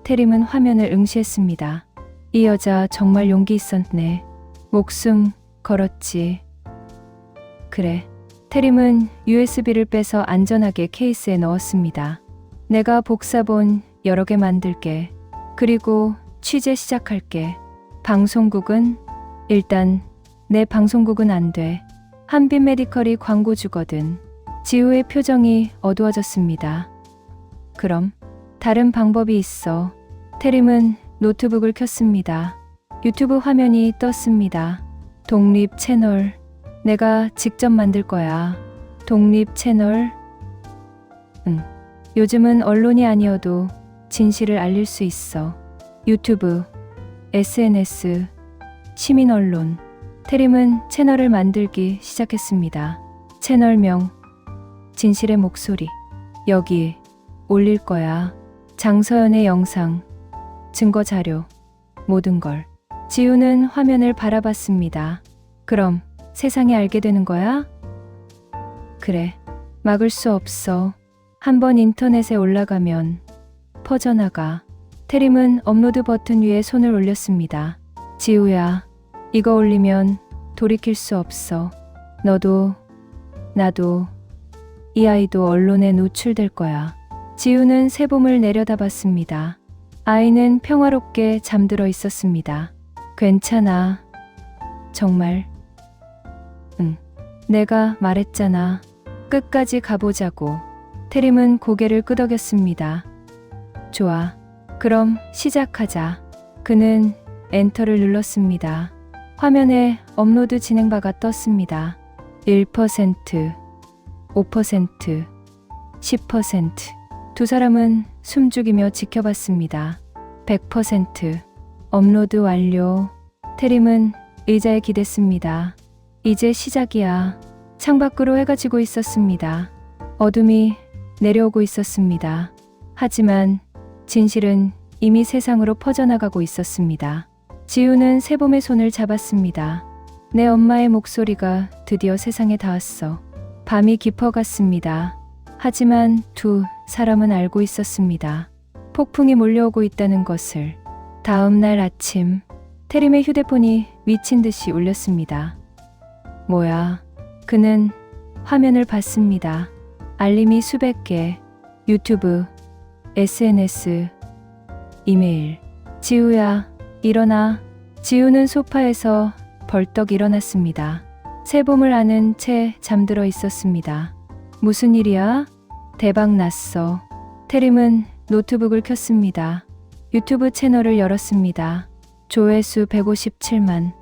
태림은 화면을 응시했습니다. 이 여자 정말 용기 있었네. 목숨 걸었지. 그래. 태림은 USB를 빼서 안전하게 케이스에 넣었습니다. 내가 복사본 여러 개 만들게. 그리고 취재 시작할게. 방송국은? 일단 내 방송국은 안 돼. 한빛 메디컬이 광고주거든. 지우의 표정이 어두워졌습니다. 그럼 다른 방법이 있어. 태림은 노트북을 켰습니다. 유튜브 화면이 떴습니다. 독립 채널. 내가 직접 만들 거야. 독립 채널? 응. 요즘은 언론이 아니어도 진실을 알릴 수 있어. 유튜브, SNS, 시민 언론. 태림은 채널을 만들기 시작했습니다. 채널명, 진실의 목소리. 여기 올릴 거야. 장서연의 영상, 증거 자료, 모든 걸. 지우는 화면을 바라봤습니다. 그럼 세상이 알게 되는 거야? 그래, 막을 수 없어. 한번 인터넷에 올라가면 퍼져나가. 태림은 업로드 버튼 위에 손을 올렸습니다. 지우야, 이거 올리면 돌이킬 수 없어. 너도, 나도, 이 아이도 언론에 노출될 거야. 지우는 새봄을 내려다봤습니다. 아이는 평화롭게 잠들어 있었습니다. 괜찮아. 정말. 응. 내가 말했잖아. 끝까지 가보자고. 태림은 고개를 끄덕였습니다. 좋아. 그럼 시작하자. 그는 엔터를 눌렀습니다. 화면에 업로드 진행 바가 떴습니다. 1%, 5%, 10%. 두 사람은 숨죽이며 지켜봤습니다. 100%. 업로드 완료. 태림은 의자에 기댔습니다. 이제 시작이야. 창밖으로 해가 지고 있었습니다. 어둠이 내려오고 있었습니다. 하지만 진실은 이미 세상으로 퍼져나가고 있었습니다. 지우는 새봄의 손을 잡았습니다. 내 엄마의 목소리가 드디어 세상에 닿았어. 밤이 깊어갔습니다. 하지만 두 사람은 알고 있었습니다. 폭풍이 몰려오고 있다는 것을. 다음 날 아침, 태림의 휴대폰이 미친 듯이 울렸습니다. 뭐야? 그는 화면을 봤습니다. 알림이 수백 개. 유튜브, SNS, 이메일. 지우야, 일어나. 지우는 소파에서 벌떡 일어났습니다. 새봄을 아는 채 잠들어 있었습니다. 무슨 일이야? 대박 났어. 태림은 노트북을 켰습니다. 유튜브 채널을 열었습니다. 조회수 157만.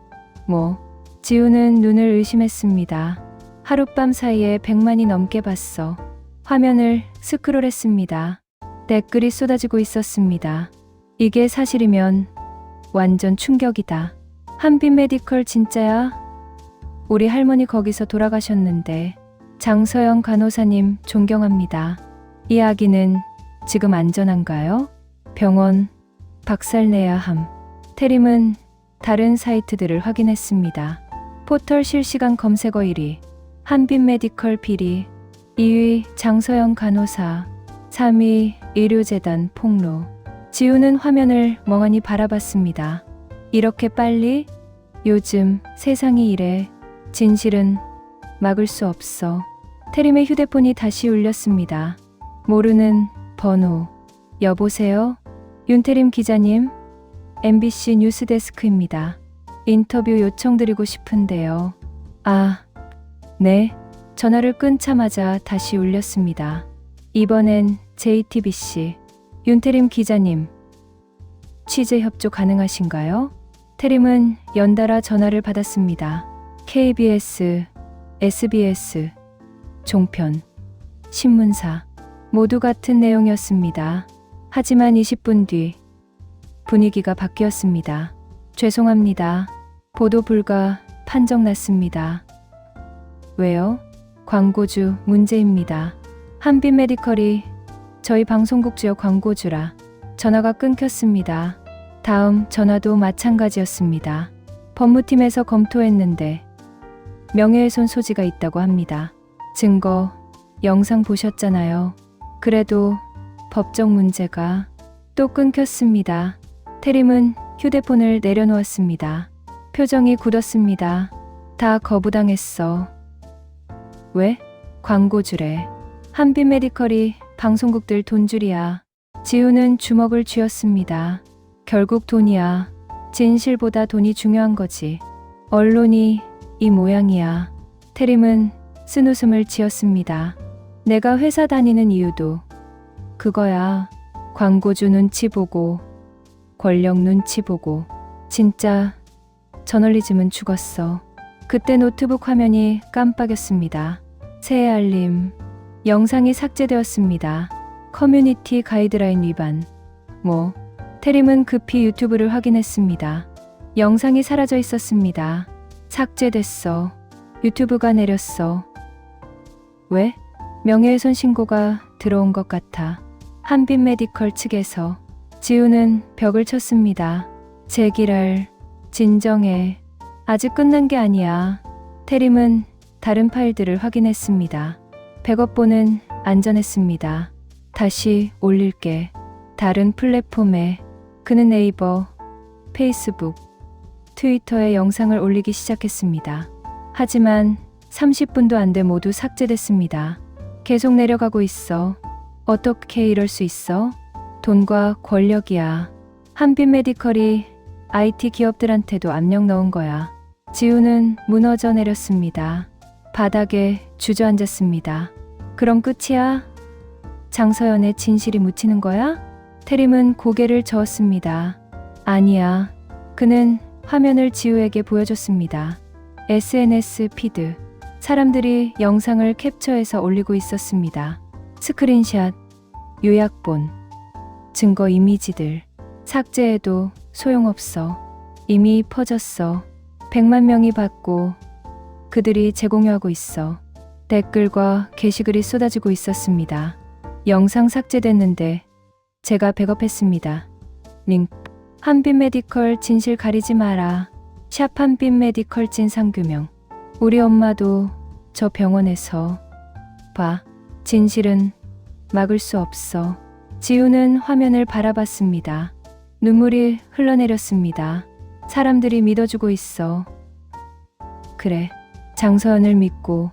지우는 눈을 의심했습니다. 하룻밤 사이에 100만이 넘게 봤어. 화면을 스크롤했습니다. 댓글이 쏟아지고 있었습니다. 이게 사실이면 완전 충격이다. 한빛 메디컬 진짜야? 우리 할머니 거기서 돌아가셨는데. 장서영 간호사님 존경합니다. 이 아기는 지금 안전한가요? 병원 박살내야 함. 태림은 다른 사이트들을 확인했습니다. 포털 실시간 검색어 1위 한빛 메디컬 비리, 2위 장서영 간호사, 3위 의료재단 폭로. 지우는 화면을 멍하니 바라봤습니다. 이렇게 빨리? 요즘 세상이 이래. 진실은 막을 수 없어. 태림의 휴대폰이 다시 울렸습니다. 모르는 번호. 여보세요? 윤태림 기자님? MBC 뉴스데스크입니다. 인터뷰 요청드리고 싶은데요. 아, 네. 전화를 끊자마자 다시 울렸습니다. 이번엔 JTBC. 윤태림 기자님. 취재 협조 가능하신가요? 태림은 연달아 전화를 받았습니다. KBS, SBS, 종편, 신문사. 모두 같은 내용이었습니다. 하지만 20분 뒤 분위기가 바뀌었습니다. 죄송합니다. 보도 불가 판정 났습니다. 왜요? 광고주 문제입니다. 한빛 메디컬이 저희 방송국 주요 광고주라. 전화가 끊겼습니다. 다음 전화도 마찬가지였습니다. 법무팀에서 검토했는데 명예훼손 소지가 있다고 합니다. 증거, 영상 보셨잖아요. 그래도 법적 문제가. 또 끊겼습니다. 태림은 휴대폰을 내려놓았습니다. 표정이 굳었습니다. 다 거부당했어. 왜? 광고주래. 한빛 메디컬이 방송국들 돈줄이야. 지우는 주먹을 쥐었습니다. 결국 돈이야. 진실보다 돈이 중요한 거지. 언론이 이 모양이야. 태림은 쓴웃음을 지었습니다. 내가 회사 다니는 이유도 그거야. 광고주 눈치 보고, 권력 눈치 보고. 진짜 저널리즘은 죽었어. 그때 노트북 화면이 깜빡였습니다. 새해 알림. 영상이 삭제되었습니다. 커뮤니티 가이드라인 위반. 태림은 급히 유튜브를 확인했습니다. 영상이 사라져 있었습니다. 삭제됐어. 유튜브가 내렸어. 왜? 명예훼손 신고가 들어온 것 같아. 한빛 메디컬 측에서. 지우는 벽을 쳤습니다. 제기랄. 진정해. 아직 끝난 게 아니야. 태림은 다른 파일들을 확인했습니다. 백업본은 안전했습니다. 다시 올릴게. 다른 플랫폼에. 그는 네이버, 페이스북, 트위터에 영상을 올리기 시작했습니다. 하지만 30분도 안 돼 모두 삭제됐습니다. 계속 내려가고 있어. 어떻게 이럴 수 있어? 돈과 권력이야. 한빛 메디컬이 IT 기업들한테도 압력 넣은 거야. 지우는 무너져 내렸습니다. 바닥에 주저앉았습니다. 그럼 끝이야? 장서연의 진실이 묻히는 거야? 태림은 고개를 저었습니다. 아니야. 그는 화면을 지우에게 보여줬습니다. SNS 피드. 사람들이 영상을 캡처해서 올리고 있었습니다. 스크린샷, 요약본, 증거 이미지들. 삭제해도 소용없어. 이미 퍼졌어. 100만 명이 봤고 그들이 재공유하고 있어. 댓글과 게시글이 쏟아지고 있었습니다. 영상 삭제됐는데 제가 백업했습니다. 링크. 한빛 메디컬 진실 가리지 마라. 샵 한빛 메디컬 진상규명. 우리 엄마도 저 병원에서 봐. 진실은 막을 수 없어. 지우는 화면을 바라봤습니다. 눈물이 흘러내렸습니다. 사람들이 믿어주고 있어. 그래. 장서연을 믿고,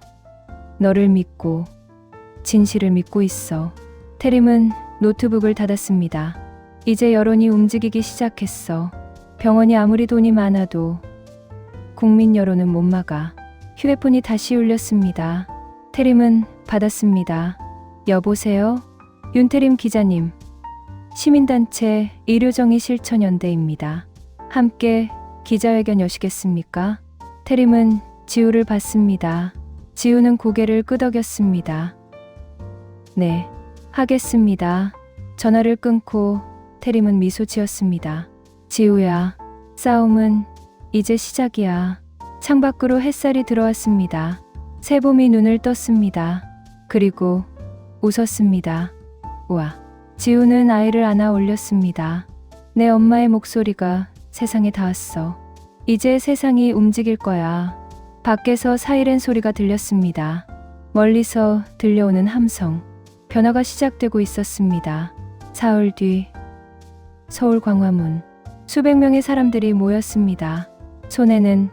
너를 믿고, 진실을 믿고 있어. 태림은 노트북을 닫았습니다. 이제 여론이 움직이기 시작했어. 병원이 아무리 돈이 많아도 국민 여론은 못 막아. 휴대폰이 다시 울렸습니다. 태림은 받았습니다. 여보세요? 윤태림 기자님. 시민단체 의료정의실천연대입니다. 함께 기자회견 여시겠습니까? 태림은 지우를 받습니다. 지우는 고개를 끄덕였습니다. 네, 하겠습니다. 전화를 끊고 태림은 미소 지었습니다. 지우야, 싸움은 이제 시작이야. 창밖으로 햇살이 들어왔습니다. 새봄이 눈을 떴습니다. 그리고 웃었습니다. 우와. 지우는 아이를 안아 올렸습니다. 내 엄마의 목소리가 세상에 닿았어. 이제 세상이 움직일 거야. 밖에서 사이렌 소리가 들렸습니다. 멀리서 들려오는 함성. 변화가 시작되고 있었습니다. 사흘 뒤 서울 광화문. 수백 명의 사람들이 모였습니다. 손에는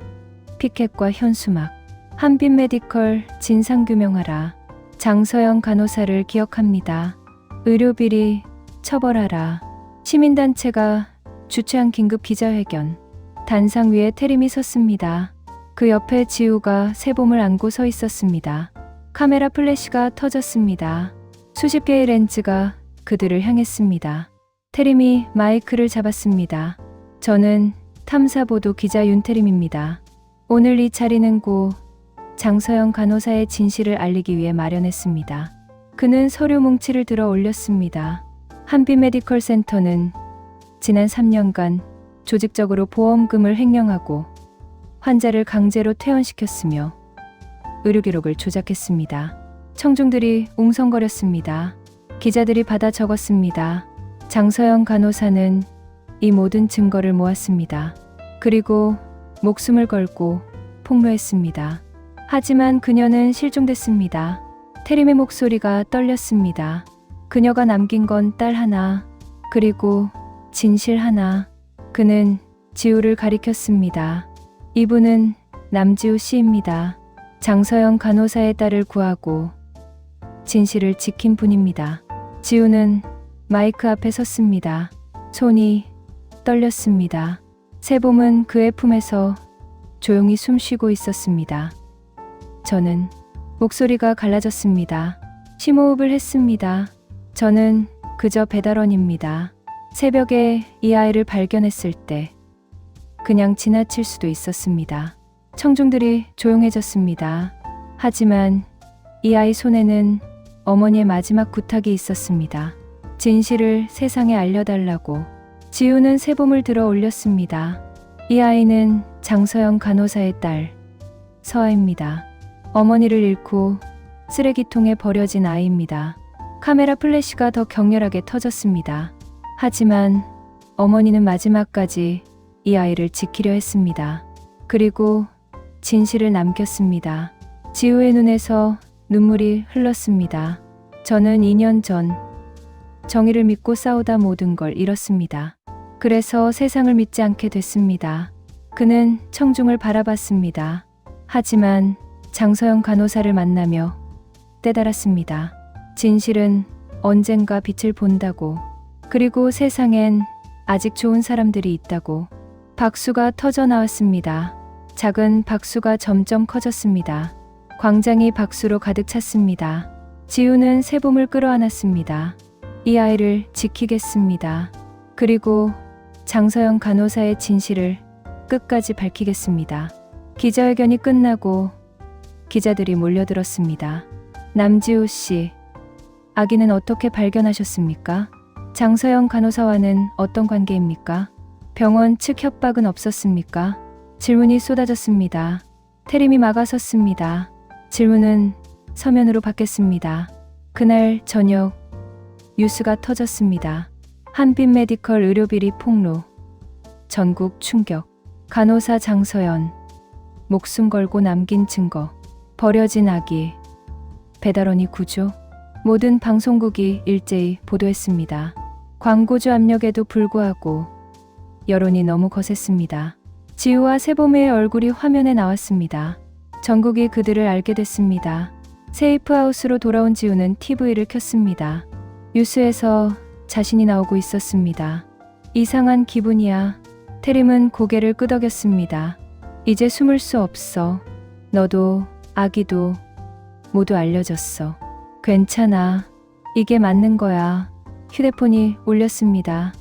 피켓과 현수막. 한빛 메디컬 진상규명하라. 장서영 간호사를 기억합니다. 의료비리 처벌하라. 시민단체가 주최한 긴급 기자회견. 단상 위에 태림이 섰습니다. 그 옆에 지우가 새봄을 안고 서 있었습니다. 카메라 플래시가 터졌습니다. 수십 개의 렌즈가 그들을 향했습니다. 태림이 마이크를 잡았습니다. 저는 탐사보도 기자 윤태림입니다. 오늘 이 자리는 고 장서영 간호사의 진실을 알리기 위해 마련했습니다. 그는 서류 뭉치를 들어 올렸습니다. 한빛 메디컬 센터는 지난 3년간 조직적으로 보험금을 횡령하고 환자를 강제로 퇴원시켰으며 의료 기록을 조작했습니다. 청중들이 웅성거렸습니다. 기자들이 받아 적었습니다. 장서영 간호사는 이 모든 증거를 모았습니다. 그리고 목숨을 걸고 폭로했습니다. 하지만 그녀는 실종됐습니다. 태림의 목소리가 떨렸습니다. 그녀가 남긴 건 딸 하나, 그리고 진실 하나. 그는 지우를 가리켰습니다. 이분은 남지우 씨입니다. 장서영 간호사의 딸을 구하고 진실을 지킨 분입니다. 지우는 마이크 앞에 섰습니다. 손이 떨렸습니다. 새봄은 그의 품에서 조용히 숨쉬고 있었습니다. 저는 목소리가 갈라졌습니다. 심호흡을 했습니다. 저는 그저 배달원입니다. 새벽에 이 아이를 발견했을 때 그냥 지나칠 수도 있었습니다. 청중들이 조용해졌습니다. 하지만 이 아이 손에는 어머니의 마지막 부탁이 있었습니다. 진실을 세상에 알려달라고. 지우는 새봄을 들어 올렸습니다. 이 아이는 장서영 간호사의 딸 서아입니다. 어머니를 잃고 쓰레기통에 버려진 아이입니다. 카메라 플래시가 더 격렬하게 터졌습니다. 하지만 어머니는 마지막까지 이 아이를 지키려 했습니다. 그리고 진실을 남겼습니다. 지우의 눈에서 눈물이 흘렀습니다. 저는 2년 전 정의를 믿고 싸우다 모든 걸 잃었습니다. 그래서 세상을 믿지 않게 됐습니다. 그는 청중을 바라봤습니다. 하지만 장서영 간호사를 만나며 깨달았습니다. 진실은 언젠가 빛을 본다고. 그리고 세상엔 아직 좋은 사람들이 있다고. 박수가 터져 나왔습니다. 작은 박수가 점점 커졌습니다. 광장이 박수로 가득 찼습니다. 지우는 새봄을 끌어안았습니다. 이 아이를 지키겠습니다. 그리고 장서영 간호사의 진실을 끝까지 밝히겠습니다. 기자회견이 끝나고 기자들이 몰려들었습니다. 남지우 씨, 아기는 어떻게 발견하셨습니까? 장서영 간호사와는 어떤 관계입니까? 병원 측 협박은 없었습니까? 질문이 쏟아졌습니다. 태림이 막아섰습니다. 질문은 서면으로 받겠습니다. 그날 저녁 뉴스가 터졌습니다. 한빛 메디컬 의료비리 폭로. 전국 충격. 간호사 장서연. 목숨 걸고 남긴 증거. 버려진 아기. 배달원이 구조. 모든 방송국이 일제히 보도했습니다. 광고주 압력에도 불구하고 여론이 너무 거셌습니다. 지우와 새봄의 얼굴이 화면에 나왔습니다. 전국이 그들을 알게 됐습니다. 세이프하우스로 돌아온 지우는 TV를 켰습니다. 뉴스에서 자신이 나오고 있었습니다. 이상한 기분이야. 테림은 고개를 끄덕였습니다. 이제 숨을 수 없어. 너도 아기도 모두 알려졌어. 괜찮아. 이게 맞는 거야. 휴대폰이 울렸습니다.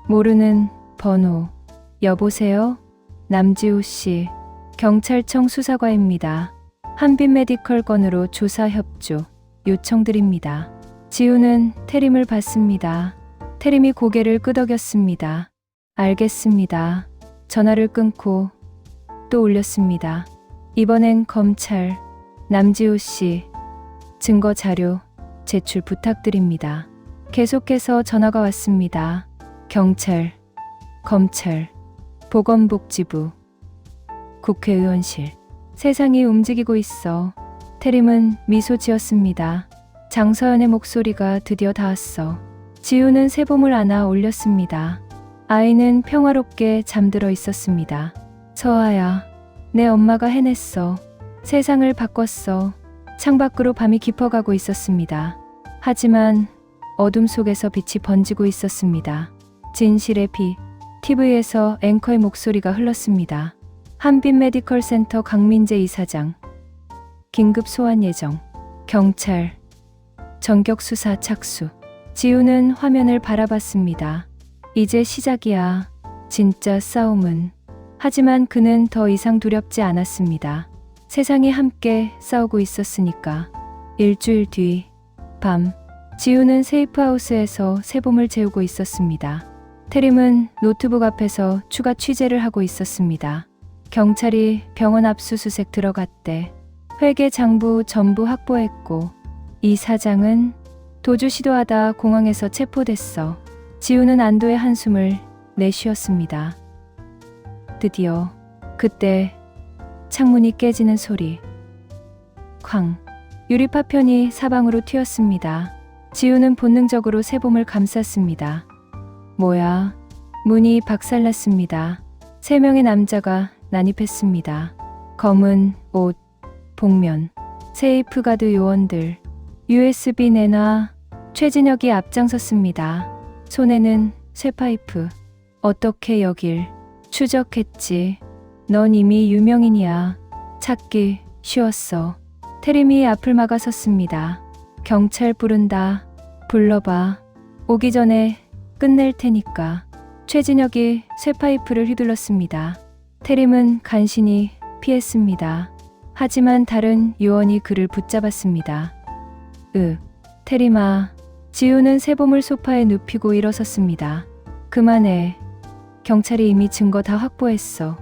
모르는 번호. 여보세요? 남지우 씨. 경찰청 수사과입니다. 한빛 메디컬 건으로 조사 협조 요청드립니다. 지우는 태림을 봤습니다. 태림이 고개를 끄덕였습니다. 알겠습니다. 전화를 끊고 또 울렸습니다. 이번엔 검찰. 남지우 씨. 증거 자료 제출 부탁드립니다. 계속해서 전화가 왔습니다. 경찰, 검찰, 보건복지부, 국회의원실. 세상이 움직이고 있어. 태림은 미소 지었습니다. 장서연의 목소리가 드디어 닿았어. 지우는 새봄을 안아 올렸습니다. 아이는 평화롭게 잠들어 있었습니다. 서아야, 내 엄마가 해냈어. 세상을 바꿨어. 창밖으로 밤이 깊어가고 있었습니다. 하지만 어둠 속에서 빛이 번지고 있었습니다. 진실의 비. TV에서 앵커의 목소리가 흘렀습니다. 한빛 메디컬 센터 강민재 이사장. 긴급 소환 예정. 경찰. 전격 수사 착수. 지우는 화면을 바라봤습니다. 이제 시작이야. 진짜 싸움은. 하지만 그는 더 이상 두렵지 않았습니다. 세상이 함께 싸우고 있었으니까. 일주일 뒤 밤. 지우는 세이프하우스에서 새봄을 재우고 있었습니다. 태림은 노트북 앞에서 추가 취재를 하고 있었습니다. 경찰이 병원 압수수색 들어갔대. 회계 장부 전부 확보했고 이 사장은 도주 시도하다 공항에서 체포됐어. 지우는 안도의 한숨을 내쉬었습니다. 드디어 그때 창문이 깨지는 소리. 쾅. 유리 파편이 사방으로 튀었습니다. 지우는 본능적으로 새봄을 감쌌습니다. 뭐야? 문이 박살났습니다. 3명의 남자가 난입했습니다. 검은 옷, 복면, 세이프가드 요원들, USB 내놔. 최진혁이 앞장섰습니다. 손에는 쇠파이프. 어떻게 여길 추적했지? 넌 이미 유명인이야. 찾기 쉬웠어. 태림이 앞을 막아섰습니다. 경찰 부른다. 불러봐. 오기 전에 끝낼 테니까. 최진혁이 쇠파이프를 휘둘렀습니다. 태림은 간신히 피했습니다. 하지만 다른 요원이 그를 붙잡았습니다. 태림아. 지우는 새봄을 소파에 눕히고 일어섰습니다. 그만해. 경찰이 이미 증거 다 확보했어.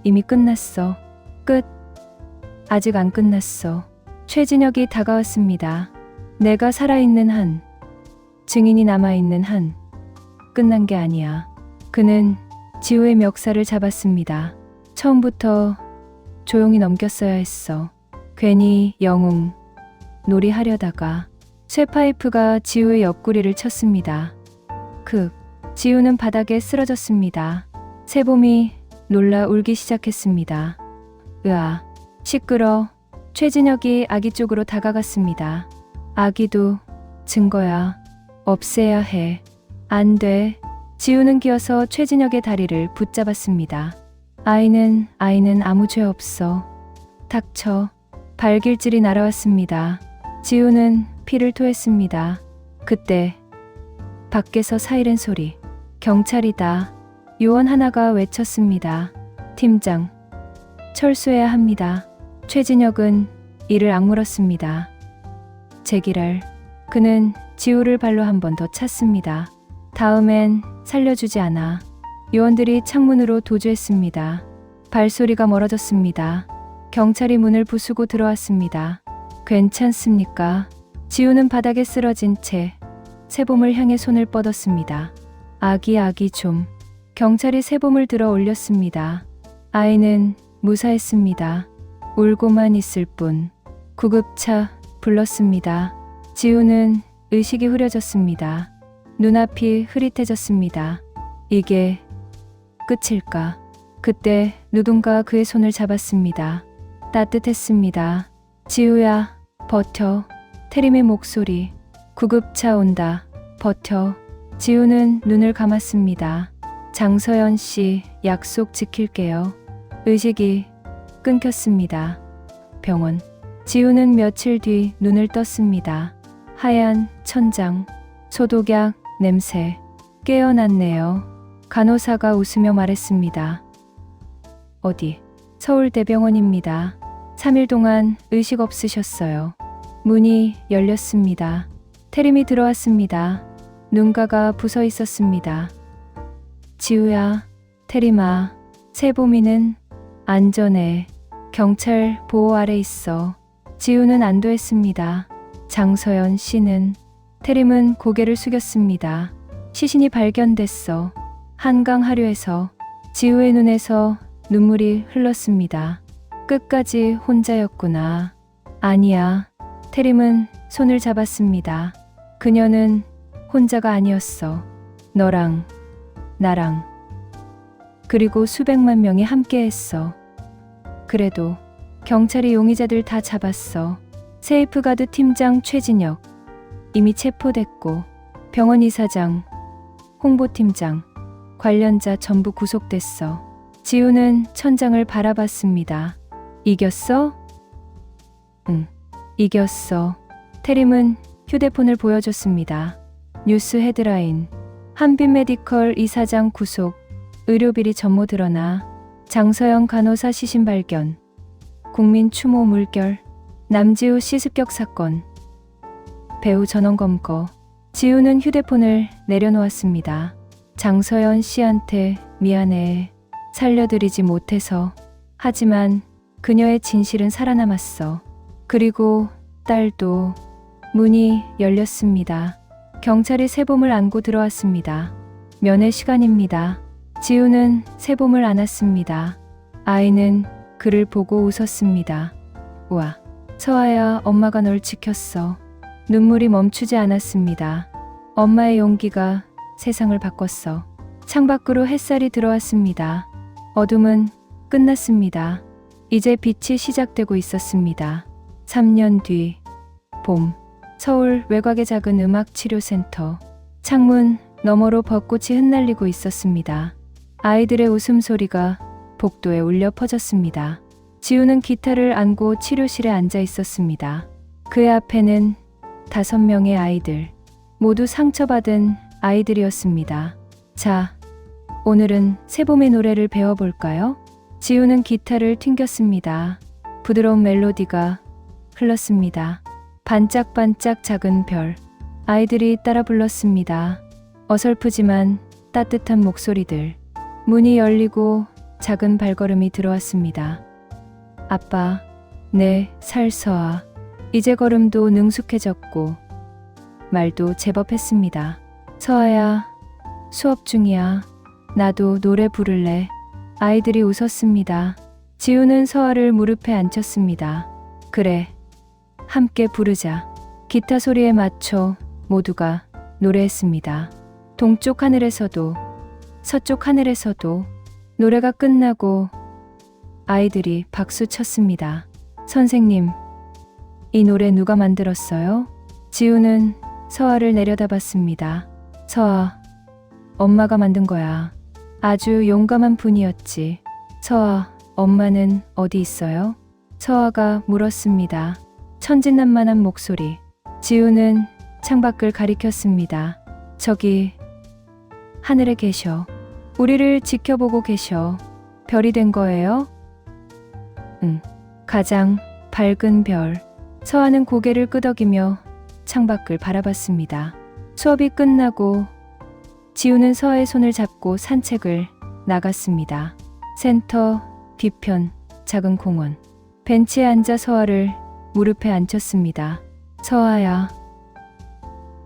이미 끝났어. 끝. 아직 안 끝났어. 최진혁이 다가왔습니다. 내가 살아있는 한, 증인이 남아있는 한, 끝난 게 아니야. 그는 지우의 멱살을 잡았습니다. 처음부터 조용히 넘겼어야 했어. 괜히 영웅 놀이 하려다가. 쇠파이프가 지우의 옆구리를 쳤습니다. 지우는 바닥에 쓰러졌습니다. 새봄이 놀라 울기 시작했습니다. 으아. 시끄러. 최진혁이 아기 쪽으로 다가갔습니다. 아기도 증거야. 없애야 해. 안 돼. 지우는 기어서 최진혁의 다리를 붙잡았습니다. 아이는 아무 죄 없어. 닥쳐. 발길질이 날아왔습니다. 지우는 피를 토했습니다. 그때 밖에서 사이렌 소리. 경찰이다. 요원 하나가 외쳤습니다. 팀장. 철수해야 합니다. 최진혁은 이를 악물었습니다. 제기랄. 그는 지우를 발로 한 번 더 찼습니다. 다음엔 살려주지 않아. 요원들이 창문으로 도주했습니다. 발소리가 멀어졌습니다. 경찰이 문을 부수고 들어왔습니다. 괜찮습니까? 지우는 바닥에 쓰러진 채 새봄을 향해 손을 뻗었습니다. 아기 좀. 경찰이 새봄을 들어 올렸습니다. 아이는 무사했습니다. 울고만 있을 뿐. 구급차 불렀습니다. 지우는 의식이 흐려졌습니다. 눈앞이 흐릿해졌습니다. 이게 끝일까? 그때 누군가 그의 손을 잡았습니다. 따뜻했습니다. 지우야, 버텨. 태림의 목소리. 구급차 온다. 버텨. 지우는 눈을 감았습니다. 장서연 씨, 약속 지킬게요. 의식이 끊겼습니다. 병원. 지우는 며칠 뒤 눈을 떴습니다. 하얀 천장, 소독약, 냄새. 깨어났네요. 간호사가 웃으며 말했습니다. 어디? 서울대병원입니다. 3일 동안 의식 없으셨어요. 문이 열렸습니다. 태림이 들어왔습니다. 눈가가 부서 있었습니다. 지우야, 태림아, 세보미는 안전해. 경찰 보호 아래 있어. 지우는 안도했습니다. 장서연 씨는? 태림은 고개를 숙였습니다. 시신이 발견됐어. 한강 하류에서. 지우의 눈에서 눈물이 흘렀습니다. 끝까지 혼자였구나. 아니야. 태림은 손을 잡았습니다. 그녀는 혼자가 아니었어. 너랑, 나랑, 그리고 수백만 명이 함께했어. 그래도 경찰이 용의자들 다 잡았어. 세이프가드 팀장 최진혁 이미 체포됐고, 병원 이사장, 홍보팀장, 관련자 전부 구속됐어. 지우는 천장을 바라봤습니다. 이겼어? 응, 이겼어. 태림은 휴대폰을 보여줬습니다. 뉴스 헤드라인. 한빛메디컬 이사장 구속. 의료비리 전모 드러나. 장서영 간호사 시신 발견. 국민 추모 물결. 남지우 씨 습격 사건. 배우 전원 검거. 지우는 휴대폰을 내려놓았습니다. 장서연 씨한테 미안해. 살려드리지 못해서. 하지만 그녀의 진실은 살아남았어. 그리고 딸도. 문이 열렸습니다. 경찰이 세봄을 안고 들어왔습니다. 면회 시간입니다. 지우는 세봄을 안았습니다. 아이는 그를 보고 웃었습니다. 우와, 서아야, 엄마가 널 지켰어. 눈물이 멈추지 않았습니다. 엄마의 용기가 세상을 바꿨어. 창밖으로 햇살이 들어왔습니다. 어둠은 끝났습니다. 이제 빛이 시작되고 있었습니다. 3년 뒤 봄. 서울 외곽의 작은 음악치료센터. 창문 너머로 벚꽃이 흩날리고 있었습니다. 아이들의 웃음소리가 복도에 울려 퍼졌습니다. 지우는 기타를 안고 치료실에 앉아 있었습니다. 그의 앞에는 5명의 아이들. 모두 상처받은 아이들이었습니다. 자, 오늘은 세봄의 노래를 배워볼까요? 지우는 기타를 튕겼습니다. 부드러운 멜로디가 흘렀습니다. 반짝반짝 작은 별. 아이들이 따라 불렀습니다. 어설프지만 따뜻한 목소리들. 문이 열리고 작은 발걸음이 들어왔습니다. 아빠, 네, 살서아. 이제 걸음도 능숙해졌고 말도 제법 했습니다. 서아야, 수업 중이야. 나도 노래 부를래. 아이들이 웃었습니다. 지우는 서아를 무릎에 앉혔습니다. 그래, 함께 부르자. 기타 소리에 맞춰 모두가 노래했습니다. 동쪽 하늘에서도 서쪽 하늘에서도. 노래가 끝나고 아이들이 박수 쳤습니다. 선생님, 이 노래 누가 만들었어요? 지우는 서아를 내려다봤습니다. 서아, 엄마가 만든 거야. 아주 용감한 분이었지. 서아, 엄마는 어디 있어요? 서아가 물었습니다. 천진난만한 목소리. 지우는 창밖을 가리켰습니다. 저기 하늘에 계셔. 우리를 지켜보고 계셔. 별이 된 거예요? 응, 가장 밝은 별. 서아는 고개를 끄덕이며 창밖을 바라봤습니다. 수업이 끝나고 지우는 서아의 손을 잡고 산책을 나갔습니다. 센터 뒤편 작은 공원. 벤치에 앉아 서아를 무릎에 앉혔습니다. 서아야.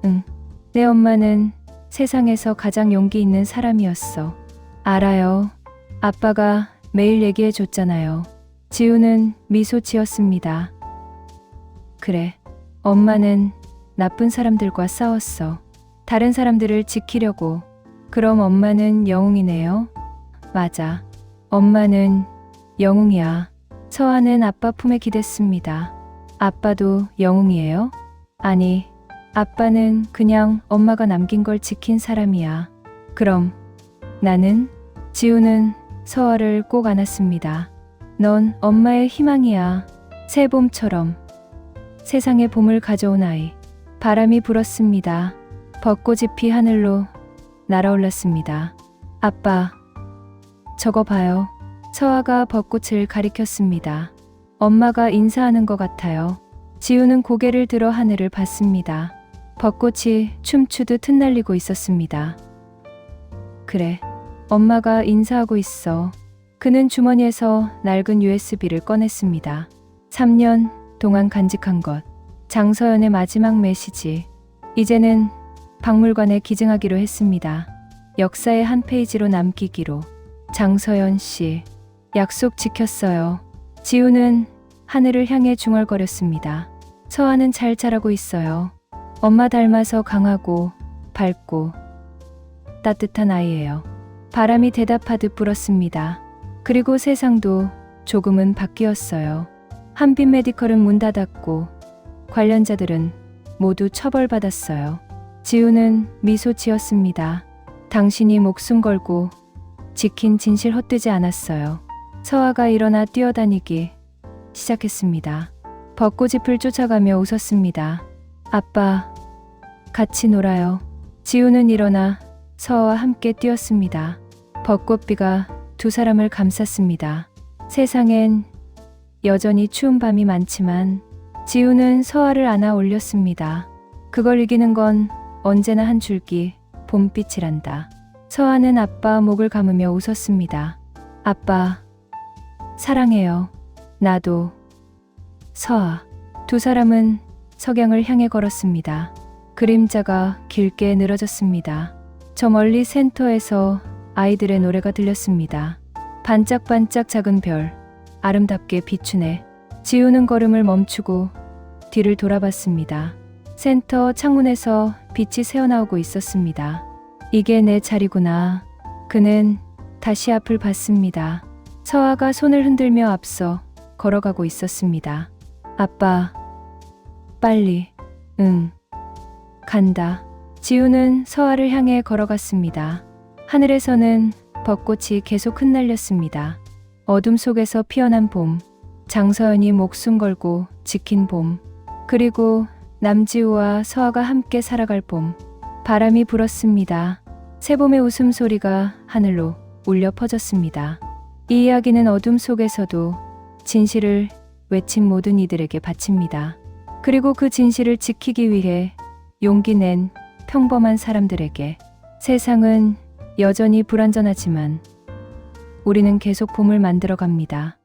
응, 내 엄마는 세상에서 가장 용기 있는 사람이었어. 알아요. 아빠가 매일 얘기해 줬잖아요. 지우는 미소 지었습니다. 그래, 엄마는 나쁜 사람들과 싸웠어. 다른 사람들을 지키려고. 그럼 엄마는 영웅이네요. 맞아. 엄마는 영웅이야. 서아는 아빠 품에 기댔습니다. 아빠도 영웅이에요? 아니, 아빠는 그냥 엄마가 남긴 걸 지킨 사람이야. 그럼 나는? 지우는 서아를 꼭 안았습니다. 넌 엄마의 희망이야. 새 봄처럼 세상에 봄을 가져온 아이. 바람이 불었습니다. 벚꽃잎이 하늘로 날아올랐습니다. 아빠, 저거 봐요. 서아가 벚꽃을 가리켰습니다. 엄마가 인사하는 것 같아요. 지우는 고개를 들어 하늘을 봤습니다. 벚꽃이 춤추듯 흩날리고 있었습니다. 그래, 엄마가 인사하고 있어. 그는 주머니에서 낡은 USB를 꺼냈습니다. 3년 동안 간직한 것. 장서연의 마지막 메시지. 이제는 박물관에 기증하기로 했습니다. 역사의 한 페이지로 남기기로. 장서연 씨, 약속 지켰어요. 지우는 하늘을 향해 중얼거렸습니다. 서아는 잘 자라고 있어요. 엄마 닮아서 강하고 밝고 따뜻한 아이예요. 바람이 대답하듯 불었습니다. 그리고 세상도 조금은 바뀌었어요. 한빛 메디컬은 문 닫았고 관련자들은 모두 처벌받았어요. 지우는 미소 지었습니다. 당신이 목숨 걸고 지킨 진실 헛되지 않았어요. 서아가 일어나 뛰어다니기 시작했습니다. 벚꽃잎을 쫓아가며 웃었습니다. 아빠, 같이 놀아요. 지우는 일어나 서아와 함께 뛰었습니다. 벚꽃비가 두 사람을 감쌌습니다. 세상엔 여전히 추운 밤이 많지만 지우는 서아를 안아 올렸습니다. 그걸 이기는 건 언제나 한 줄기 봄빛이란다. 서아는 아빠 목을 감으며 웃었습니다. 아빠, 사랑해요. 나도. 서아. 두 사람은 석양을 향해 걸었습니다. 그림자가 길게 늘어졌습니다. 저 멀리 센터에서 아이들의 노래가 들렸습니다. 반짝반짝 작은 별, 아름답게 비추네. 지우는 걸음을 멈추고 뒤를 돌아봤습니다. 센터 창문에서 빛이 새어나오고 있었습니다. 이게 내 자리구나. 그는 다시 앞을 봤습니다. 서아가 손을 흔들며 앞서 걸어가고 있었습니다. 아빠, 빨리. 응, 간다. 지우는 서아를 향해 걸어갔습니다. 하늘에서는 벚꽃이 계속 흩날렸습니다. 어둠 속에서 피어난 봄, 장서연이 목숨 걸고 지킨 봄, 그리고 남지우와 서아가 함께 살아갈 봄. 바람이 불었습니다. 새봄의 웃음소리가 하늘로 울려 퍼졌습니다. 이 이야기는 어둠 속에서도 진실을 외친 모든 이들에게 바칩니다. 그리고 그 진실을 지키기 위해 용기 낸 평범한 사람들에게. 세상은 여전히 불완전하지만 우리는 계속 봄을 만들어 갑니다.